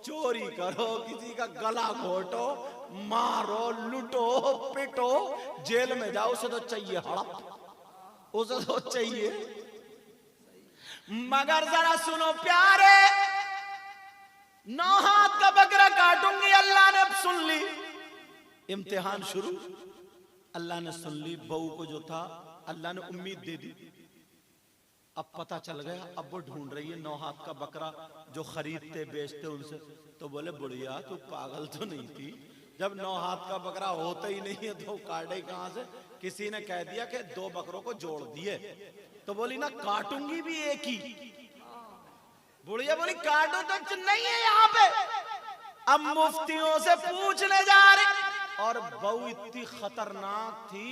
चोरी करो, किसी का गला घोटो, मारो, लूटो, पिटो, जेल में जाओ, उसे तो चाहिए हड़प, उसे तो चाहिए। मगर जरा सुनो प्यारे, 9 हाथ का बकरा काटूंगी, अल्लाह ने सुन ली। इम्तिहान शुरू, अल्लाह ने सुन ली। बहू को जो था अल्लाह ने उम्मीद दे दी। अब पता चल गया, अब वो ढूंढ रही है 9 हाथ का बकरा जो खरीदते बेचते उनसे। तो बोले बुढ़िया तू पागल तो नहीं थी, जब 9 हाथ का बकरा होता ही नहीं है तो काटे कहां से? किसी ने कह दिया कि 2 बकरों को जोड़ दिए। तो बोली ना काटूंगी भी एक ही। बुढ़िया बोली काटो तो नहीं है यहाँ पे। अब मुफ्तियों से पूछने जा रही, और बहू इतनी खतरनाक थी।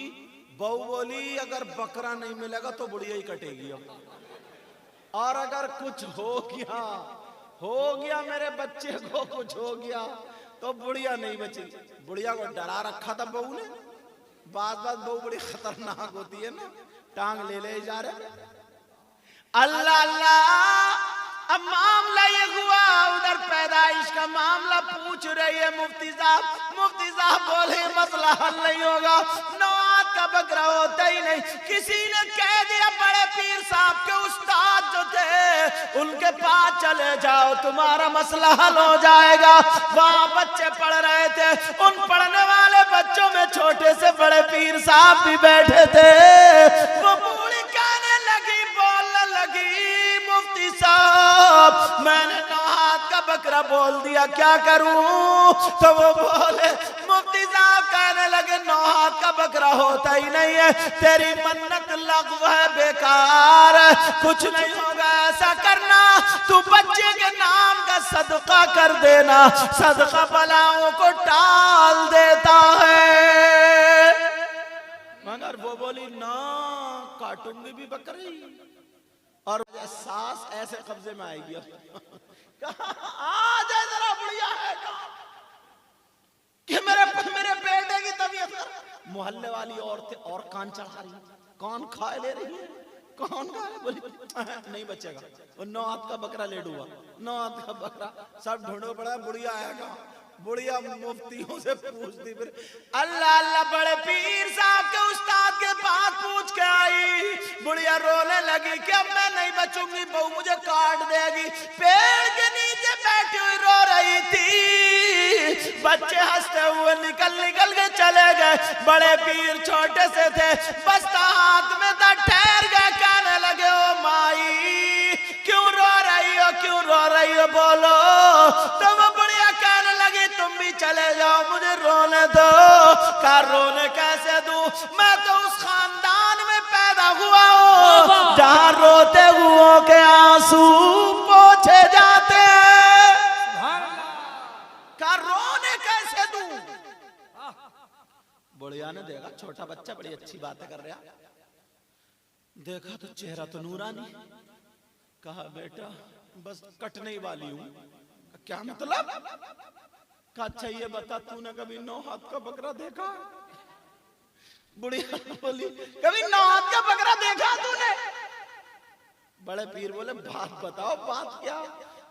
बहू बोली अगर बकरा नहीं मिलेगा तो बुढ़िया ही कटेगी अब, और अगर कुछ हो गया मेरे बच्चे को कुछ हो गया तो बुढ़िया नहीं बची। बुढ़िया को डरा रखा था बहू ने। बात बहू बड़ी खतरनाक होती है ना, टांग ले जा रहे। अल्लाह अल्लाह, अब मामला ये हुआ, उधर पैदाइश का मामला पूछ रही है मुफ्ती साहब। मुफ्ती साहब बोले मसला हल नहीं होगा, 9 हाथ का बकरा होता ही नहीं। किसी ने कह दिया बड़े पीर साहब के उस्ताद जो थे उनके पास चले जाओ, तुम्हारा मसला हल हो जाएगा। वहां बच्चे पढ़ रहे थे, उन पढ़ने वाले बच्चों में छोटे से बड़े पीर साहब भी बैठे थे। वो बूढ़ी कहने लगी, बोलने लगी, मुफ्ती साहब मैंने 9 हाथ का बकरा बोल दिया, क्या करूं? तो वो बोले, मुफ्ती साहब कहने लगे 9 हाथ का बकरा होता ही नहीं है, तेरी मन्नत लग़्व है, बेकार, कुछ नहीं होगा। ऐसा करना, तू बच्चे के नाम का सदका कर देना, सदका बलाओं को टाल देता है। मगर वो बोली ना काटूंगी भी बकरी, और सास ऐसे कब्जे में आएगी। आ जाए जरा बुढ़िया है, कि मेरे बेटे की तबीयत खराब। मोहल्ले वाली औरतें और कान चढ़ा रही, कौन खाए ले रही है, कौन खाए, बोली नहीं बचेगा, वो 9 हाथ का बकरा ले डूबा, 9 हाथ का बकरा, सब ढूंढो पड़ा, बुढ़िया आएगा, बुढ़िया मुफ्तियों से पूछती फिर अल्लाह अल्लाह बड़े पीर साहब के उस्ताद के पास पूछ के आई। बुढ़िया रोने लगी कि अब मैं नहीं बचूंगी, बहू मुझे काट देगी। पेड़ के नीचे बैठी हुई रो रही थी, बच्चे हंसते हुए निकल के चले गए। बड़े पीर छोटे से थे, बस्ता हाथ में था, ठहर गए, कहने लगे ओ माई क्यों रो रही हो, क्यों रो रही हो, बोलो। तो वो बुढ़िया कहने लगी तुम भी चले जाओ, मुझे रोने दो। का रोने कैसे दूं, मैं तो उस खानदान में पैदा हुआ हूं जहां रोते हुओं के आंसू पोंछे जाते हैं। का रोने कैसे दूं। बुढ़िया ने देखा छोटा बच्चा बड़ी अच्छी बातें कर रहा, देखा तो चेहरा तो नूरानी। कहा बेटा बस कटने ही वाली हूं। क्या मतलब। कहा अच्छा ये बता तूने कभी 9 हाथ का बकरा देखा। बुढ़िया बोली कभी 9 हाथ का बकरा देखा तूने। बड़े पीर बोले बात बताओ, बात क्या।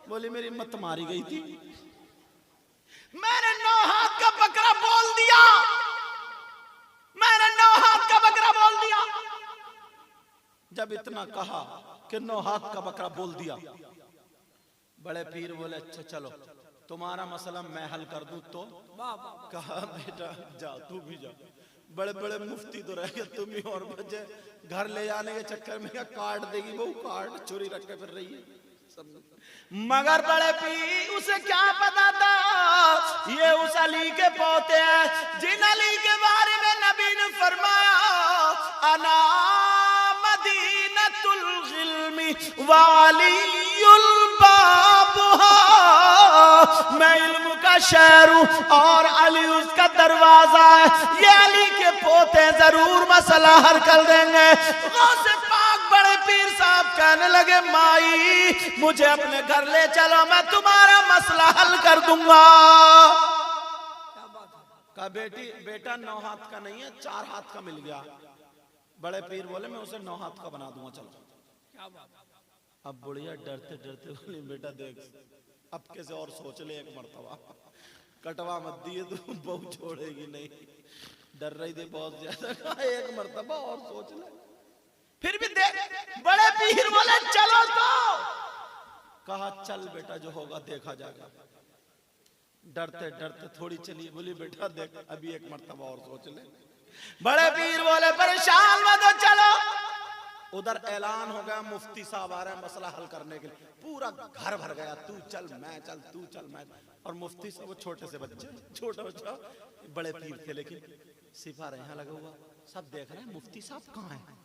बोली मेरी मत मारी गई थी, मैंने 9 हाथ का बकरा बोल दिया, मैंने 9 हाथ का बकरा बोल दिया। जब इतना कहा कि 9 हाथ का बकरा बोल दिया, बड़े पीर बोले अच्छा चलो तुम्हारा मसला मैं हल कर दूं। तो कहा बेटा जा तू भी जा, बड़े बड़े मुफ्ती तो रह गए, तुम ही और बचे। घर ले जाने के चक्कर में क्या काट देगी बहू, काट चोरी रख के फिर रही है सब। मगर बड़े पीर उसे क्या पता था ये उस अली के पोते हैं जिन अली के बारे में नबी ने फरमाया अना मदीनतुल गिल्मी वालियुल बाबुहा, मैं इल्म का शहर हूं और अली उसका दरवाजा है। ये अली के पोते जरूर मसला हल कर देंगे। गौसे पाक बड़े पीर साहब कहने लगे माई मुझे अपने घर ले चलो, मैं तुम्हारा मसला हल कर दूंगा। कहा बेटी बेटा 9 हाथ का नहीं है 4 हाथ का मिल गया। बड़े पीर बोले मैं उसे 9 हाथ का बना दूंगा चलो। अब बुढ़िया डरते डरते बोली बेटा देख अब कैसे और सोच ले एक मर्तबा, कटवा मत दिए तू बहू छोड़ेगी नहीं। डर रही थी बहुत ज्यादा, एक मर्तबा और सोच ले। फिर भी देख बड़े पीर बोले चलो तो। कहा चल बेटा जो होगा देखा जाएगा। डरते डरते थोड़ी चली, बोली बेटा देख अभी एक मर्तबा और सोच ले। बड़े पीर बोले परेशान मत हो चलो। उधर ऐलान हो गया मुफ्ती साहब आ रहे हैं मसला हल करने के लिए। पूरा घर भर गया, तू चल मैं चल, तू चल मैं। और मुफ्ती साहब वो छोटे से बच्चे, छोटा बच्चा, बड़े पीर थे लेकिन सिपाही यहाँ लगा हुआ, सब देख रहे हैं मुफ्ती साहब कहाँ हैं।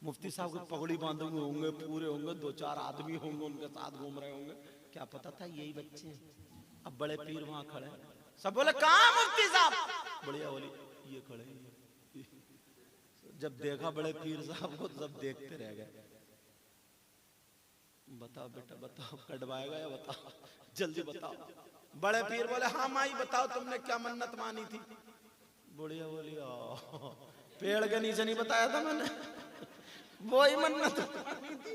मुफ्ती साहब को पगड़ी बांधे हुए होंगे, पूरे होंगे, 2-4 आदमी होंगे उनके साथ घूम रहे होंगे, क्या पता था यही बच्चे हैं। अब बड़े पीर वहां खड़े, सब बोले कहाँ मुफ्ती साहब। बढ़िया बोली ये खड़े। जब देखा बड़े पीर साहब को तो सब देखते रह गए। बताओ बेटा बताओ कटवाएगा या बताओ जल्दी बताओ। बड़े पीर बोले हाँ माई बताओ तुमने क्या मन्नत मानी थी। बुढ़िया बोली पेड़ के नीचे नहीं बताया था मैंने, वही मन्नत मानी थी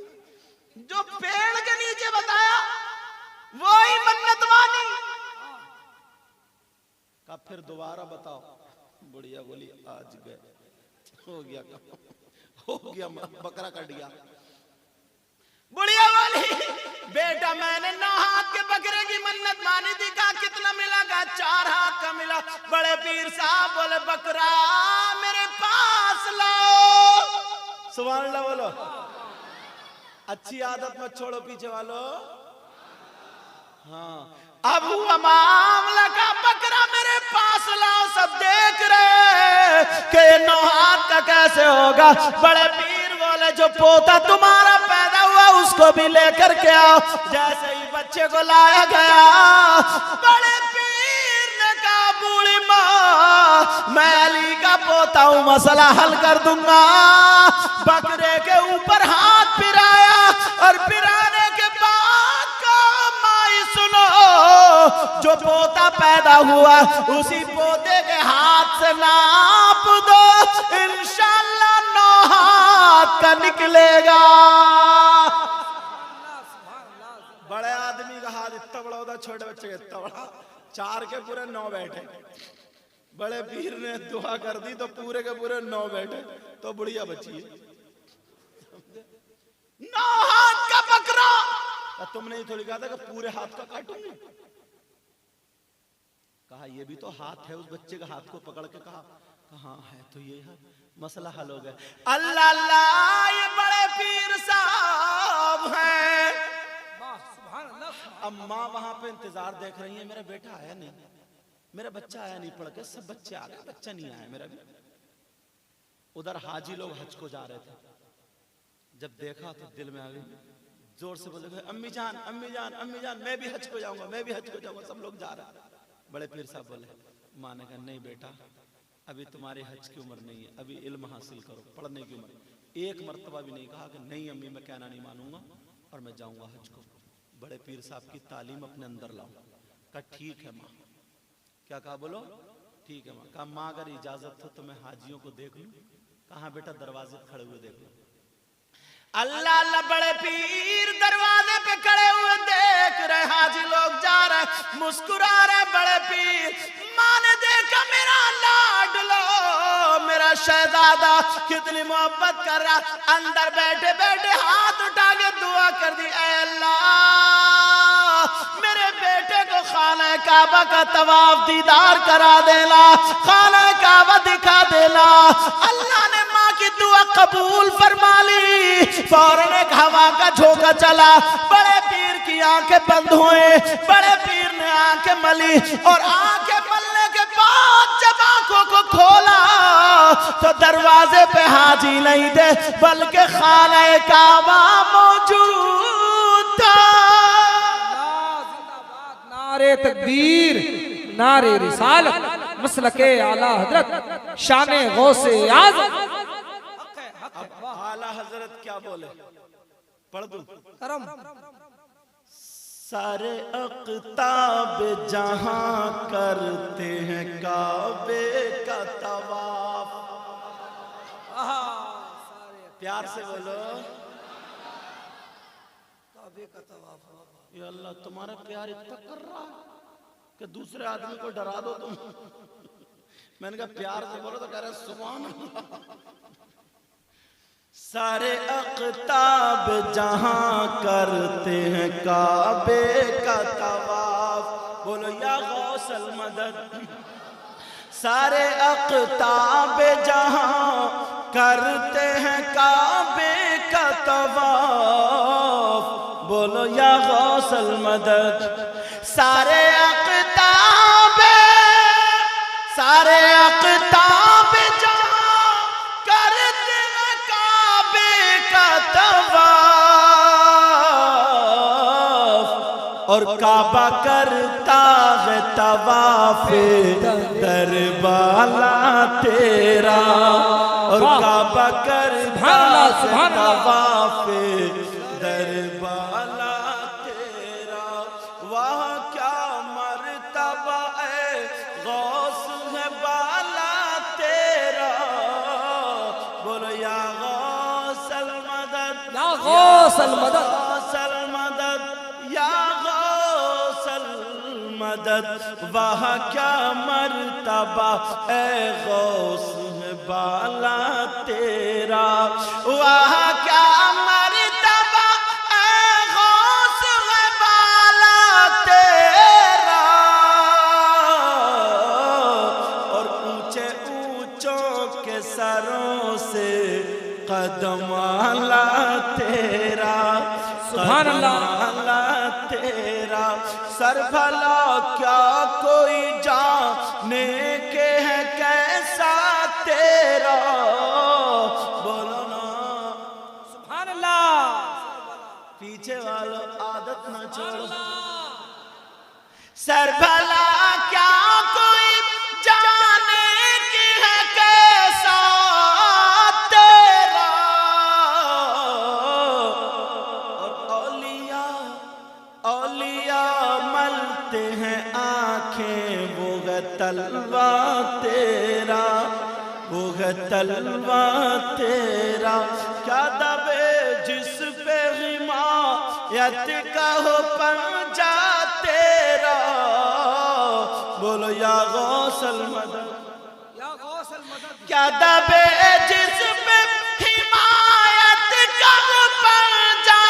जो पेड़ के नीचे बताया, वही मन्नत मानी। कब फिर दोबारा बताओ। बुढ़िया बोली आज गए, हो गया हो गया बकरा कट गया। बुढ़िया बोली बेटा मैंने 9 हाथ के बकरे की मन्नत मानी थी। कहा कितना मिला। कहा 4 हाथ का मिला। बड़े पीर साहब बोले बकरा मेरे पास लाओ। सुभान अल्लाह बोलो। अच्छी आदत मत छोड़ो पीछे वालों। हाँ अब हुआ मामला का बकरा मेरे पास लाओ। सब देख रहे कि 9 हाथ का कैसे होगा। बड़े पीर बोले जो पोता तुम्हारा पैदा हुआ उसको भी लेकर के आओ। जैसे ही बच्चे को लाया गया बड़े पीर ने कहा बूढ़ी माँ मैं अली का पोता हूँ, मसला हल कर दूंगा। बकरे के ऊपर हाथ फिराया और फिराने के बाद माई सुनो जो पोता पैदा हुआ उसी पोते के हाथ से नाप दो, इंशाअल्लाह 9 हाथ का निकलेगा। बड़े आदमी का हाथ इतना बड़ा होता, छोटे बच्चे का इतना बड़ा, 4 के पूरे 9 बैठे। बड़े पीर ने दुआ कर दी तो पूरे के पूरे 9 बैठे, तो बुढ़िया बची है। 9 हाथ का बकरा, तुमने ही थोड़ी कहा था कि पूरे हाथ का काटूंगी। कहा ये भी तो हाथ है, उस बच्चे का हाथ को पकड़ के कहा हाँ है, तो ये है, मसला हल हो गया। अल्लाह अल्लाह, ये बड़े पीर साहब हैं। अब माँ वहां पे इंतजार देख रही है, मेरा बेटा आया नहीं, मेरा बच्चा आया नहीं, पढ़ के सब बच्चे आ गए, बच्चा नहीं आया मेरा भी। उधर हाजी लोग हज को जा रहे थे, जब देखा तो दिल में आ गई, जोर से बोले अम्मी जान अम्मी जान अम्मी जान, मैं भी हज को जाऊंगा, मैं भी हज को जाऊंगा, सब लोग जा रहे हैं। बड़े पीर साहब बोले, माँ ने कहा नहीं बेटा, अभी तुम्हारी हज की उम्र नहीं है, अभी इल्म हासिल करो, पढ़ने की उम्र। एक मर्तबा भी नहीं कहा कि नहीं अम्मी मैं कहना नहीं मानूंगा और मैं जाऊंगा हज को। बड़े पीर साहब की तालीम अपने अंदर लाओ। कहा ठीक है माँ। क्या कहा बोलो? ठीक है माँ। कहा माँ अगर इजाजत हो तो मैं हाजियों को देख लूं? कहा बेटा दरवाजे खड़े हुए देख लो। अल्लाह अल्लाह, बड़े पीर दरवाजे पे खड़े हुए देख रहे, हाजी लोग जा रहे, मुस्कुरा रहे। बड़े पीर, माँ ने देखा मेरा लाडलो, मेरा शहजादा कितनी मोहब्बत कर रहा, अंदर बैठे बैठे हाथ उठा के दुआ कर दी, ऐ अल्लाह मेरे बेटे को खाना काबा का तवाफ दीदार करा देना, खाना काबा दिखा देना। अल्लाह ने माँ की दुआ कबूल फरमा ली। फौरन एक हवा का झोंका चला, बड़े पीर की आंखें बंद हुए। बड़े पीर ने आंखें मली और आंखें मलने के बाद जब आंखों को खोला तो दरवाजे पे हाजी नहीं थे, बल्कि खाना काबा मौजूद था। नारे तकबीर, नारे रिसालत, मसलके आला हजरत, शाने गौसे आज़म। आला हजरत क्या बोले, पढ़ दूं? करम। सारे अक़ताब जहां करते हैं काबे का तवाफ। प्यार से बोलो, काबे का तवाफ। ये अल्लाह तुम्हारा प्यार इतना कर रहा कि दूसरे आदमी को डरा दो तुम। मैंने कहा प्यार से बोलो तो कह रहे सुभान अल्लाह। सारे अक़ताब जहां करते हैं काबे का तवाफ। बोलो या गौसल मदद। सारे अक़ताब जहां करते हैं काबे का तवाफ। बोलो या गौसल मदद। सारे अक़ताब जहां करते हैं काबे का तवाफ और काबा करता है तवाफ़े दरबाला तेरा। और काबा करता है तवाफ़े दरबाला तेरा। वहाँ क्या मर्तबा है गौस है बाला तेरा। बोलो या गौसल मदद, या गौसल मदद, गौसल मदद, या गौसल मदद। वहाँ क्या मर्तबा है गौस है बाला तेरा। वहाँ क्या मर्तबा है गौस है बाला तेरा। और ऊंचे ऊंचों के सरों से कदम आला तेरा। सुभान अल्लाह। अल्लाह तेरा सर भला क्या कोई जाने के है कैसा तेरा। बोलो ना सुभान अल्लाह। पीछे वालों आदत ना छोड़ो। सर भला क्या कोई जाने की है कैसा तेरा। और औलिया मलते हैं आंखें तलवा तेरा, वो है तलवा तेरा, क्या दबे जिस पे हिमायत का हो पंजा तेरा। बोलो या गौसल मदद, या गौसल मदद, क्या दबे जिस पे हिमायत का हो पंजा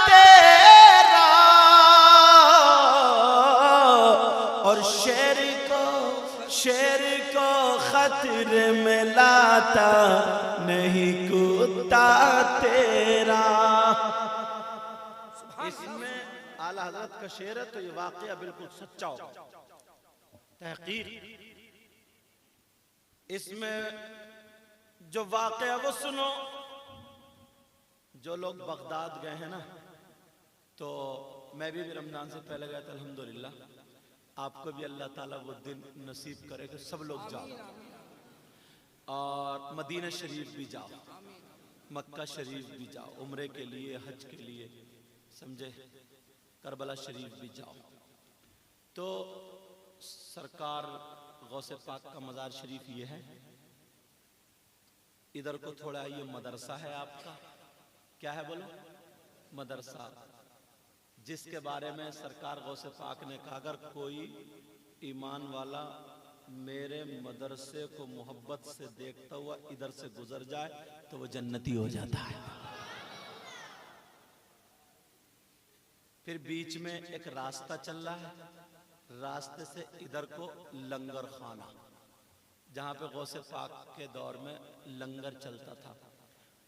तेरा। और शेर को खतरे में लाता नहीं कुत्ता तेरा। इसमें आला हजरत का शेर है तो ये वाकया बिल्कुल सच्चा हो, तहकीक। इसमें जो वाकया वो सुनो। जो लोग बगदाद गए हैं ना, तो मैं भी रमजान से पहले गया था अल्हम्दुलिल्लाह। आपको भी अल्लाह ताला वो दिन नसीब करे कि सब लोग जाओ और मदीना शरीफ भी जाओ, मक्का शरीफ भी जाओ उम्रे के लिए, हज के लिए, समझे, करबला शरीफ भी जाओ। तो सरकार गौसे पाक का मज़ार शरीफ ये है। इधर को थोड़ा ये मदरसा है आपका, क्या है बोलो, मदरसा, जिसके बारे में सरकार गौसे पाक ने कहा अगर कोई ईमान वाला मेरे मदरसे को मोहब्बत से देखता हुआ इधर से गुजर जाए तो वो जन्नती हो जाता है। फिर बीच में एक रास्ता चल रहा है, रास्ते से इधर को लंगर खाना, जहां पे गौसे पाक के दौर में लंगर चलता था।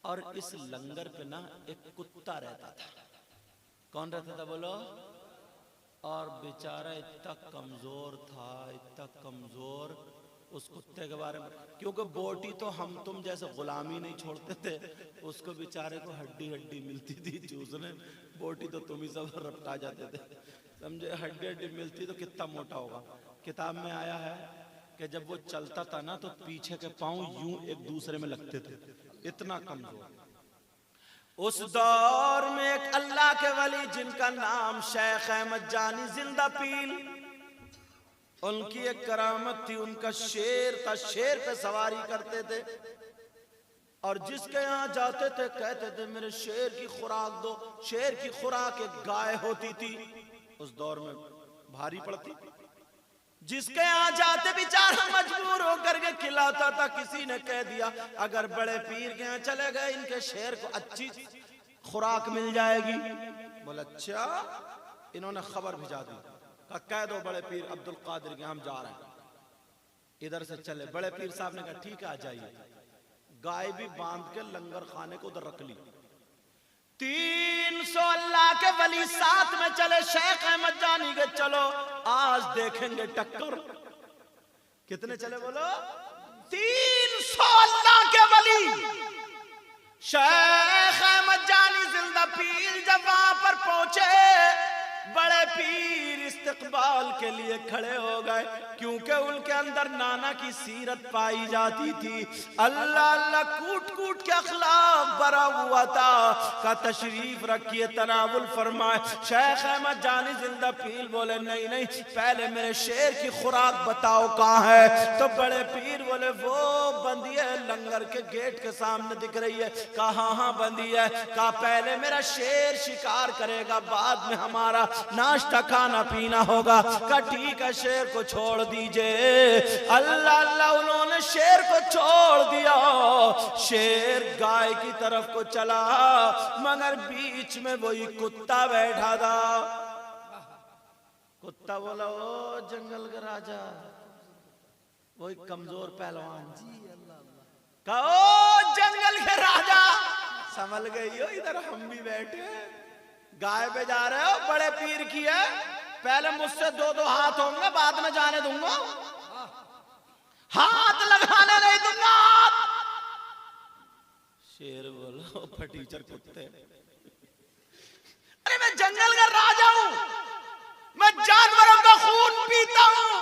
और इस लंगर पे ना एक कुत्ता रहता था। कौन रहता था बोलो? और बेचारा इतना कमजोर था, इतना कमजोर। उस कुत्ते के बारे में, क्योंकि बोटी तो हम तुम जैसे गुलामी नहीं छोड़ते थे, उसको बेचारे को हड्डी हड्डी मिलती थी चूसने। बोटी तो तुम ही सब रपटा जाते थे, समझे। हड्डी हड्डी मिलती तो कितना मोटा होगा। किताब में आया है कि जब वो चलता था ना तो पीछे के पांव यूं एक दूसरे में लगते थे, इतना कमजोर। उस दौर में एक अल्लाह के वली जिनका नाम शेख अहमद जानी जिंदा पीर, उनकी एक करामत थी, उनका शेर था, शेर पे सवारी करते थे। और जिसके यहाँ जाते थे कहते थे मेरे शेर की खुराक दो। शेर की खुराक एक गाय होती थी, उस दौर में भारी पड़ती। जिसके यहाँ जाते बेचारा मजबूर होकर के खिलाता था। किसी ने कह दिया अगर बड़े पीर के यहाँ चले गए इनके शेर को अच्छी खुराक मिल जाएगी। बोला अच्छा। इन्होंने खबर भिजा दी, कह दो बड़े पीर अब्दुल कादिर के हम जा रहे हैं, इधर से चले। बड़े पीर साहब ने कहा ठीक है आ जाइए। गाय भी बांध के लंगर खाने को उधर रख ली। 300 अल्लाह के वली साथ में चले। शेख अहमद जानी के चलो आज देखेंगे टक्कर। कितने चले बोलो? 300 अल्लाह के वली। शेख अहमद जानी जिंदा पीर जब वहां पर पहुंचे, बड़े पीर इस्तकबाल के लिए खड़े हो गए, क्योंकि उनके अंदर नाना की सीरत पाई जाती थी। अल्लाह अल्लाह कूट कूट के अखलाक भरा हुआ था। का तशरीफ रखिए, तनावुल फरमाए। शेख अहमद जानी जिंदा पीर बोले नहीं नहीं, पहले मेरे शेर की खुराक बताओ कहाँ है। तो बड़े पीर बोले वो बंदी है लंगर के गेट के सामने दिख रही है। कहा हाँ बंदी है। कहा पहले मेरा शेर शिकार करेगा, बाद में हमारा नाश्ता खाना पीना होगा। का ठीक है शेर को छोड़ दीजिए। अल्लाह अल्लाह उन्होंने शेर को छोड़ दिया। शेर गाय की तरफ को चला, मगर बीच में वही कुत्ता बैठा था। कुत्ता बोला ओ जंगल का राजा, वही कमजोर पहलवान कहो जंगल के राजा, संभल गई हो, इधर हम भी बैठे। गाय पे जा रहे हो, बड़े पीर की है, पहले मुझसे 2-2 हाथ होंगे, बाद में जाने दूंगा, हाथ लगाने नहीं दूंगा। शेर बोलो फटीचर कुत्ते, अरे मैं जंगल का राजा हूं, मैं जानवरों का खून पीता हूं,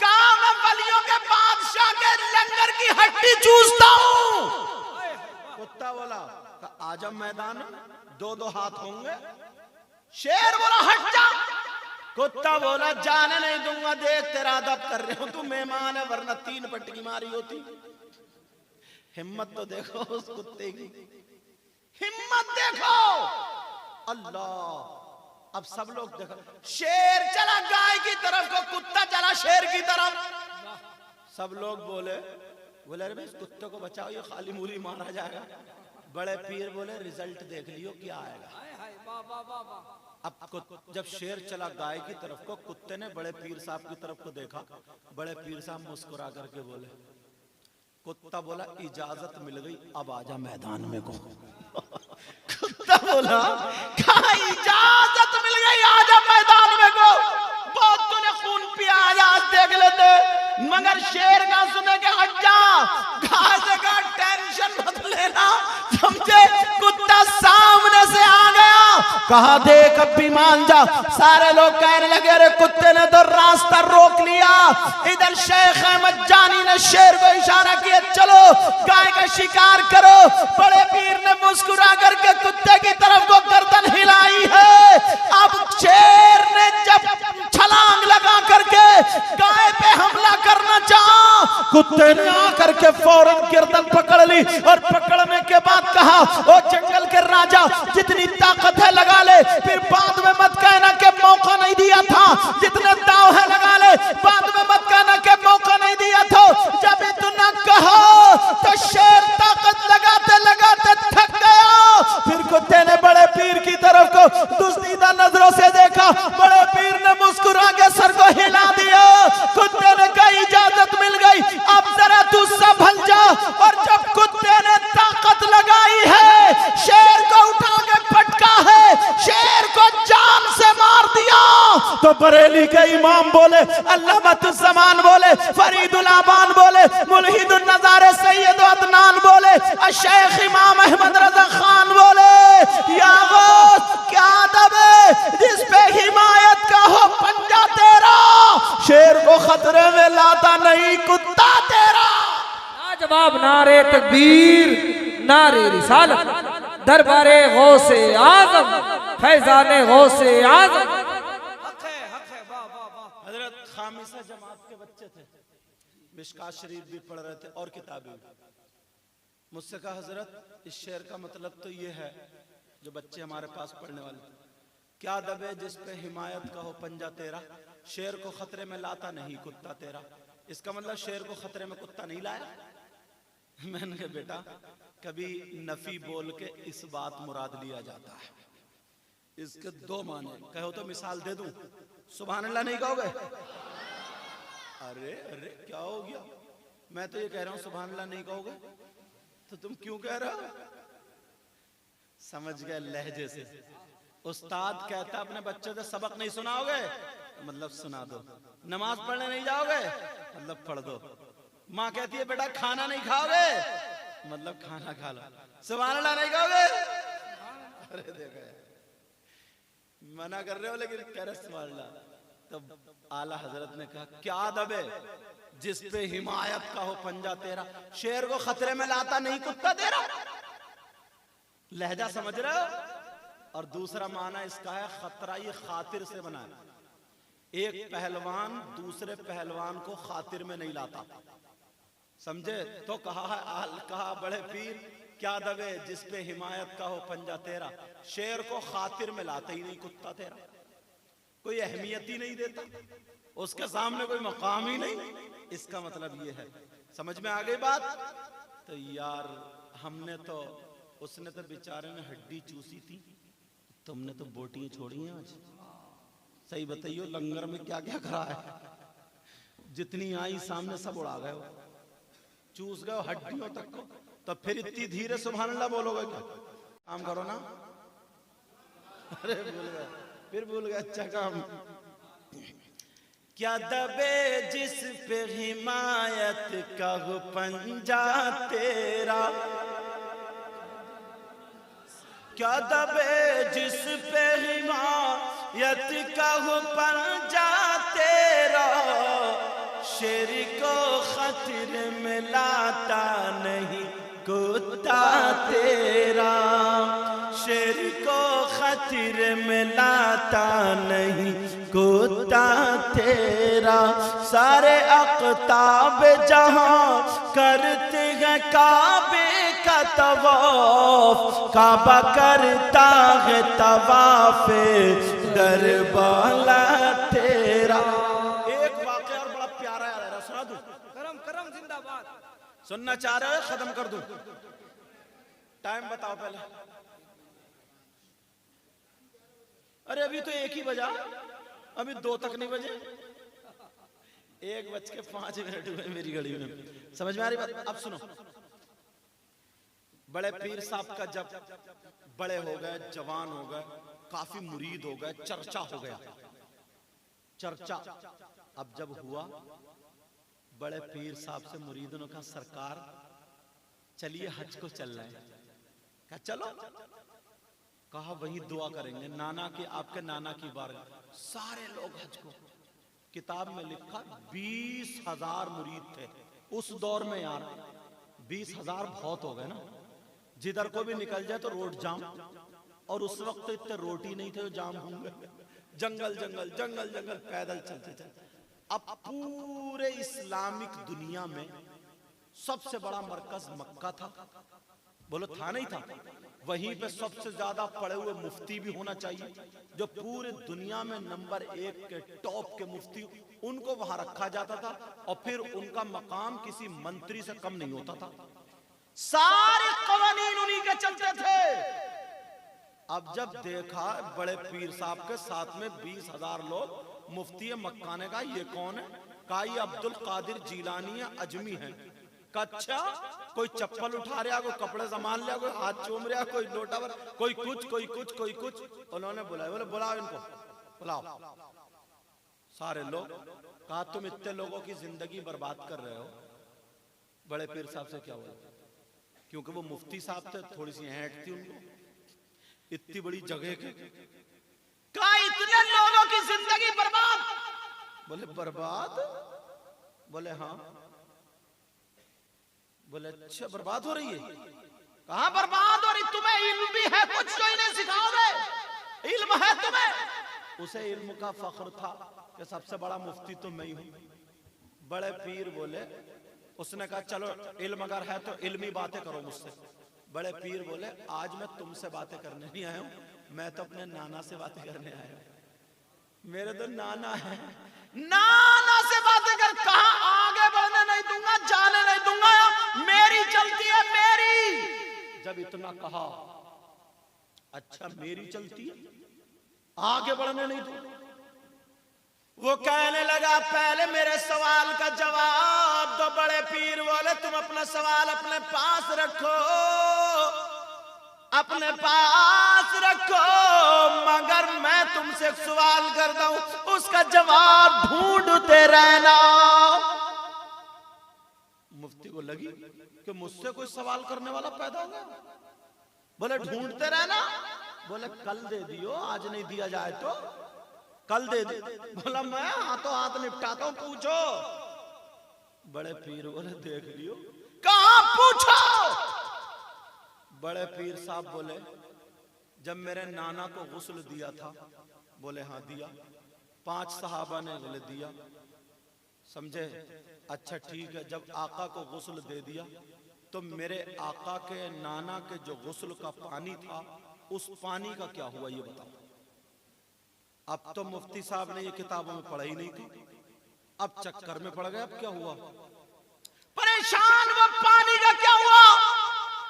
कहां मैं वलियों के बादशाह के लंगर की हड्डी चूसता हूं। कुत्ता बोला आजा मैदान, 2-2 हाथ होंगे। शेर बोला हट जा, कुत्ता बोला जाने नहीं दूंगा, देख तेरा अदब कर रहे हो, तू मेहमान है वरना 3 पटकी मारी होती। हिम्मत तो देखो उस कुत्ते की, हिम्मत देखो। अल्लाह, अब सब लोग देखो, शेर चला गाय की तरफ को, कुत्ता चला शेर की तरफ। सब लोग बोले अरे भाई इस कुत्ते को बचाओ, ये खाली मूली मारा जाएगा। बड़े पीर बोले रिजल्ट देख लियो क्या आएगा। अब जब शेर चला गाय की तरफ को, कुत्ते ने बड़े पीर साहब की तरफ को देखा। बड़े पीर साहब मुस्कुरा करके बोले, कुत्ता बोला इजाजत मिल गई, अब आजा मैदान में को। कुत्ता बोला कहाँ इजाजत मिल गई, आजा मैदान में को। बहुत तूने खून पिया, आज देख लेते। मगर शेर का सुने के हट जा, घास का टेंशन मत लेना, समझे। कुत्ता सामने से आ गया, कहा देख अब भी मान जा। सारे लोग कहने लगे अरे कुत्ते ने तो रास्ता रोक लिया। इधर शेख अहमद जानी ने शेर को इशारा किया, चलो गाय का शिकार करो। बड़े पीर ने मुस्कुरा करके कुत्ते की तरफ को गर्दन हिलाई है। अब शेर ने जब छलांग लगा करके गाय पे हमला करना चाहा, कुत्ते ने आकर के फौरन गर्दन पकड़ ली और पकड़ने के बाद कहा ओ जंगल के राजा, जितनी ताकत है लगा ले, फिर बाद में मत कहना कि मौका नहीं दिया था। जितने दाव है लगा ले, बाद में मत कहना कि मौका नहीं दिया था। जब इतना कहा तो शेर ताकत लगाते लगाते थक गया। फिर कुत्ते ने बड़े पीर की तरफ को दुश्मनीदा नजरों से देखा। बड़े पीर ने मुस्कुरा के सर को हिला दिया। कुत्ते ने कहा इजाजत मिल गई, अब जरा तू संभल जा। और जब कुत्ते ने ताकत लगाई है, शेर को उठा के पटका है, शेर को जान से मार दिया। तो बरेली के इमाम बोले, अल्लामातुज़्ज़मान बोले, फरीदुल आबान बोले, मुल्हिदुन नज़ारे सैयद अदनान बोले, शेख इमाम अहमद रजा खान बोले, या गौस क्या अदब है जिस पे हिमायत का हो पंजा तेरा। शेर को खतरे में लाता नहीं कुत्ता तेरा। जवाब नारे तकबीर, नारे रिसालत, दरबारे गौसे आजम, फैजाने गौसे आजम। हजरत खामिसा जमात के बच्चे थे, मिशकात शरीफ भी पढ़ रहे थे और किताबें भी। मुझसे कहा हजरत इस शेर का मतलब तो ये है, जो बच्चे हमारे पास पढ़ने वाले थे, क्या दबे जिस पे हिमायत का हो पंजा तेरा। शेर को खतरे में लाता नहीं कुत्ता तेरा। इसका मतलब शेर को खतरे में कुत्ता नहीं लाया। मैंने कहा बेटा कभी नफी बोल के इस बात मुराद लिया जाता है, इसके 2 माने। कहो तो मिसाल दे दूं, सुभान अल्लाह नहीं कहोगे? अरे अरे क्या हो गया, मैं तो ये कह रहा हूं सुभान अल्लाह नहीं कहोगे तो तुम क्यों कह रहे हो? समझ गए लहजे से। उस्ताद कहता अपने बच्चों से सबक नहीं सुनाओगे, मतलब सुना दो। नमाज पढ़ने नहीं जाओगे, मतलब पढ़ दो। माँ कहती है बेटा खाना नहीं खाओगे, मतलब खाना खा लो। सुभान अल्लाह नहीं कहोगे? अरे देखो मना कर रहे हो लेकिन कह रहे सुभान अल्लाह। तब आला हजरत ने कहा क्या दबे जिस पे हिमायत का हो पंजा तेरा। शेर को खतरे में लाता नहीं कुत्ता तेरा। लहजा समझ रहे हो? और दूसरा माना इसका है खतरा ये खातिर से बना है। एक पहलवान दूसरे पहलवान को खातिर में नहीं लाता, समझे? तो कहा बड़े पीर क्या दबे जिस पे हिमायत का हो पंजा तेरा। शेर को खातिर में लाता ही नहीं कुत्ता तेरा, कोई अहमियत ही नहीं देता, उसके सामने कोई मकाम ही नहीं। इसका मतलब ये है। समझ में आ गई बात? तो यार हमने तो, उसने तो बेचारे ने हड्डी चूसी थी, तुमने तो बोटियां छोड़ी हैं आज। सही बताइयो लंगर में क्या क्या करा है? जितनी आई सामने सब उड़ा गए, चूस गए हड्डियों तक को। तो फिर इतनी धीरे सुभान अल्लाह बोलोगे क्या? काम करो ना। अरे भूल गए, फिर भूल गए। अच्छा काम। क्या दबे जिस पे हिमायत का हो पंजा तेरा। क्या दबे जिस पे हिमायत का हो पंजा तेरा। शेर को खतरे में लाता नहीं कुत्ता तेरा। शेर को खतरे में लाता नहीं कुत्ता तेरा सारे अक़ताब जहां करते हैं काबे का तवाफ, काबा करता है तवाफे दरबाला तेरा। एक वाक़या और बड़ा प्यारा याद है, सुना दूं? करम करम जिंदाबाद। सुनना चाह रहे हो? खत्म कर दूं? टाइम बताओ पहले। अरे अभी तो 1 ही बजा, अभी 2 तक नहीं बजे। 1:05 हुए मेरी घड़ी में। समझ में आ रही बात? अब सुनो, बड़े पीर साहब का जब बड़े हो गए, जवान हो गए, काफी मुरीद हो गए, चर्चा हो गया। चर्चा अब जब हुआ, बड़े पीर साहब से मुरीदों ने कहा सरकार चलिए हज को चल रहे हैं। कहा चलो। कहा वही दुआ करेंगे नाना की, आपके नाना की बारगाह। सारे लोग हज को। किताब में लिखा 20,000 मुरीद थे उस दौर में। यार 20,000 बहुत हो गए ना। जिधर को भी निकल जाए तो रोड जाम, और उस वक्त तो इतने रोड ही नहीं थे जो जाम होंगे। जंगल जंगल जंगल जंगल पैदल चलते चलते। अब पूरे इस्लामिक दुनिया में सबसे बड़ा मरकज मक्का था। बोलो था नहीं था? वहीं पे सबसे ज्यादा पढ़े हुए मुफ्ती भी होना चाहिए, जो पूरे दुनिया में नंबर 1 के टॉप के मुफ्ती, उनको वहां रखा जाता था। और फिर उनका मकाम किसी मंत्री से कम नहीं होता था। सारे कवानीन उन्हीं के चलते थे। अब जब देखा बड़े पीर साहब के साथ में 20,000 लोग, मुफ्ती मक्का ने कहा ये कौन है? कहा ये अब्दुल कादिर जीलानी है, अजमी है। अच्छा, कोई चप्पल उठा रहा, कोई कपड़े संभाल लिया, कोई हाथ चूम रहा, कोई लोटा भर, कोई कुछ कोई कुछ कोई कुछ। उन्होंने बुलाया, बोले बुलाओ इनको, बुलाओ। सारे लोग। कहा तुम इतने लोगों की जिंदगी बर्बाद कर रहे हो। बड़े पीर साहब से क्या हुआ? क्योंकि वो मुफ्ती साहब थे, थोड़ी सी हैट थी उनको, इतनी बड़ी जगह के। कहा इतने लोगों की जिंदगी बर्बाद? बोले बर्बाद? बोले हाँ। बोले अच्छा बर्बाद हो रही है? कहां बर्बाद हो रही? तुम्हें इल्म भी है कुछ जो इन्हें सिखाओगे? इल्म है तुम्हें? उसे इल्म का फख्र था कि सबसे बड़ा मुफ्ती तो मैं ही हूं। बड़े पीर बोले, उसने कहा चलो इल्म अगर है तो इल्मी बातें करो मुझसे। बड़े पीर बोले आज मैं तुमसे बातें करने नहीं आया हूं, मैं तो अपने नाना से बातें करने आया हूं। मेरे तो नाना है, नाना से बातें कर। कहां आगे बढ़ने नहीं दूंगा, जाने नहीं दूंगा, मेरी चलती है मेरी। जब इतना कहा, अच्छा मेरी चलती है, आगे बढ़ने नहीं दूंगा। वो कहने लगा पहले मेरे सवाल का जवाब दो। बड़े पीर बोले तुम अपना सवाल अपने पास रखो, अपने पास रखो, मगर मैं तुमसे एक सवाल करता हूं, उसका जवाब ढूंढते रहना। मुफ्ती को लगी कि मुझसे कोई सवाल करने वाला पैदा हो गया। बोले ढूंढते रहना। बोले कल दे दियो, आज नहीं दिया जाए तो कल दे दे। बोला मैं हाथों हाथ निपटाता हूं, पूछो। बड़े पीर बोले देख लियो। कहां पूछो? बड़े पीर साहब बोले जब मेरे नाना को गुस्ल दिया था। बोले हाँ दिया। 5 सहाबा ने बोले दिया। समझे? अच्छा ठीक है, जब आका को गुस्ल दे दिया तो मेरे आका के नाना के जो गुस्ल का पानी था, उस पानी का क्या हुआ ये बताओ। अब तो मुफ्ती साहब ने ये किताबों में पढ़ा ही नहीं थी, अब चक्कर में पड़ गए। अब क्या हुआ? परेशान, वो पानी का क्या हुआ?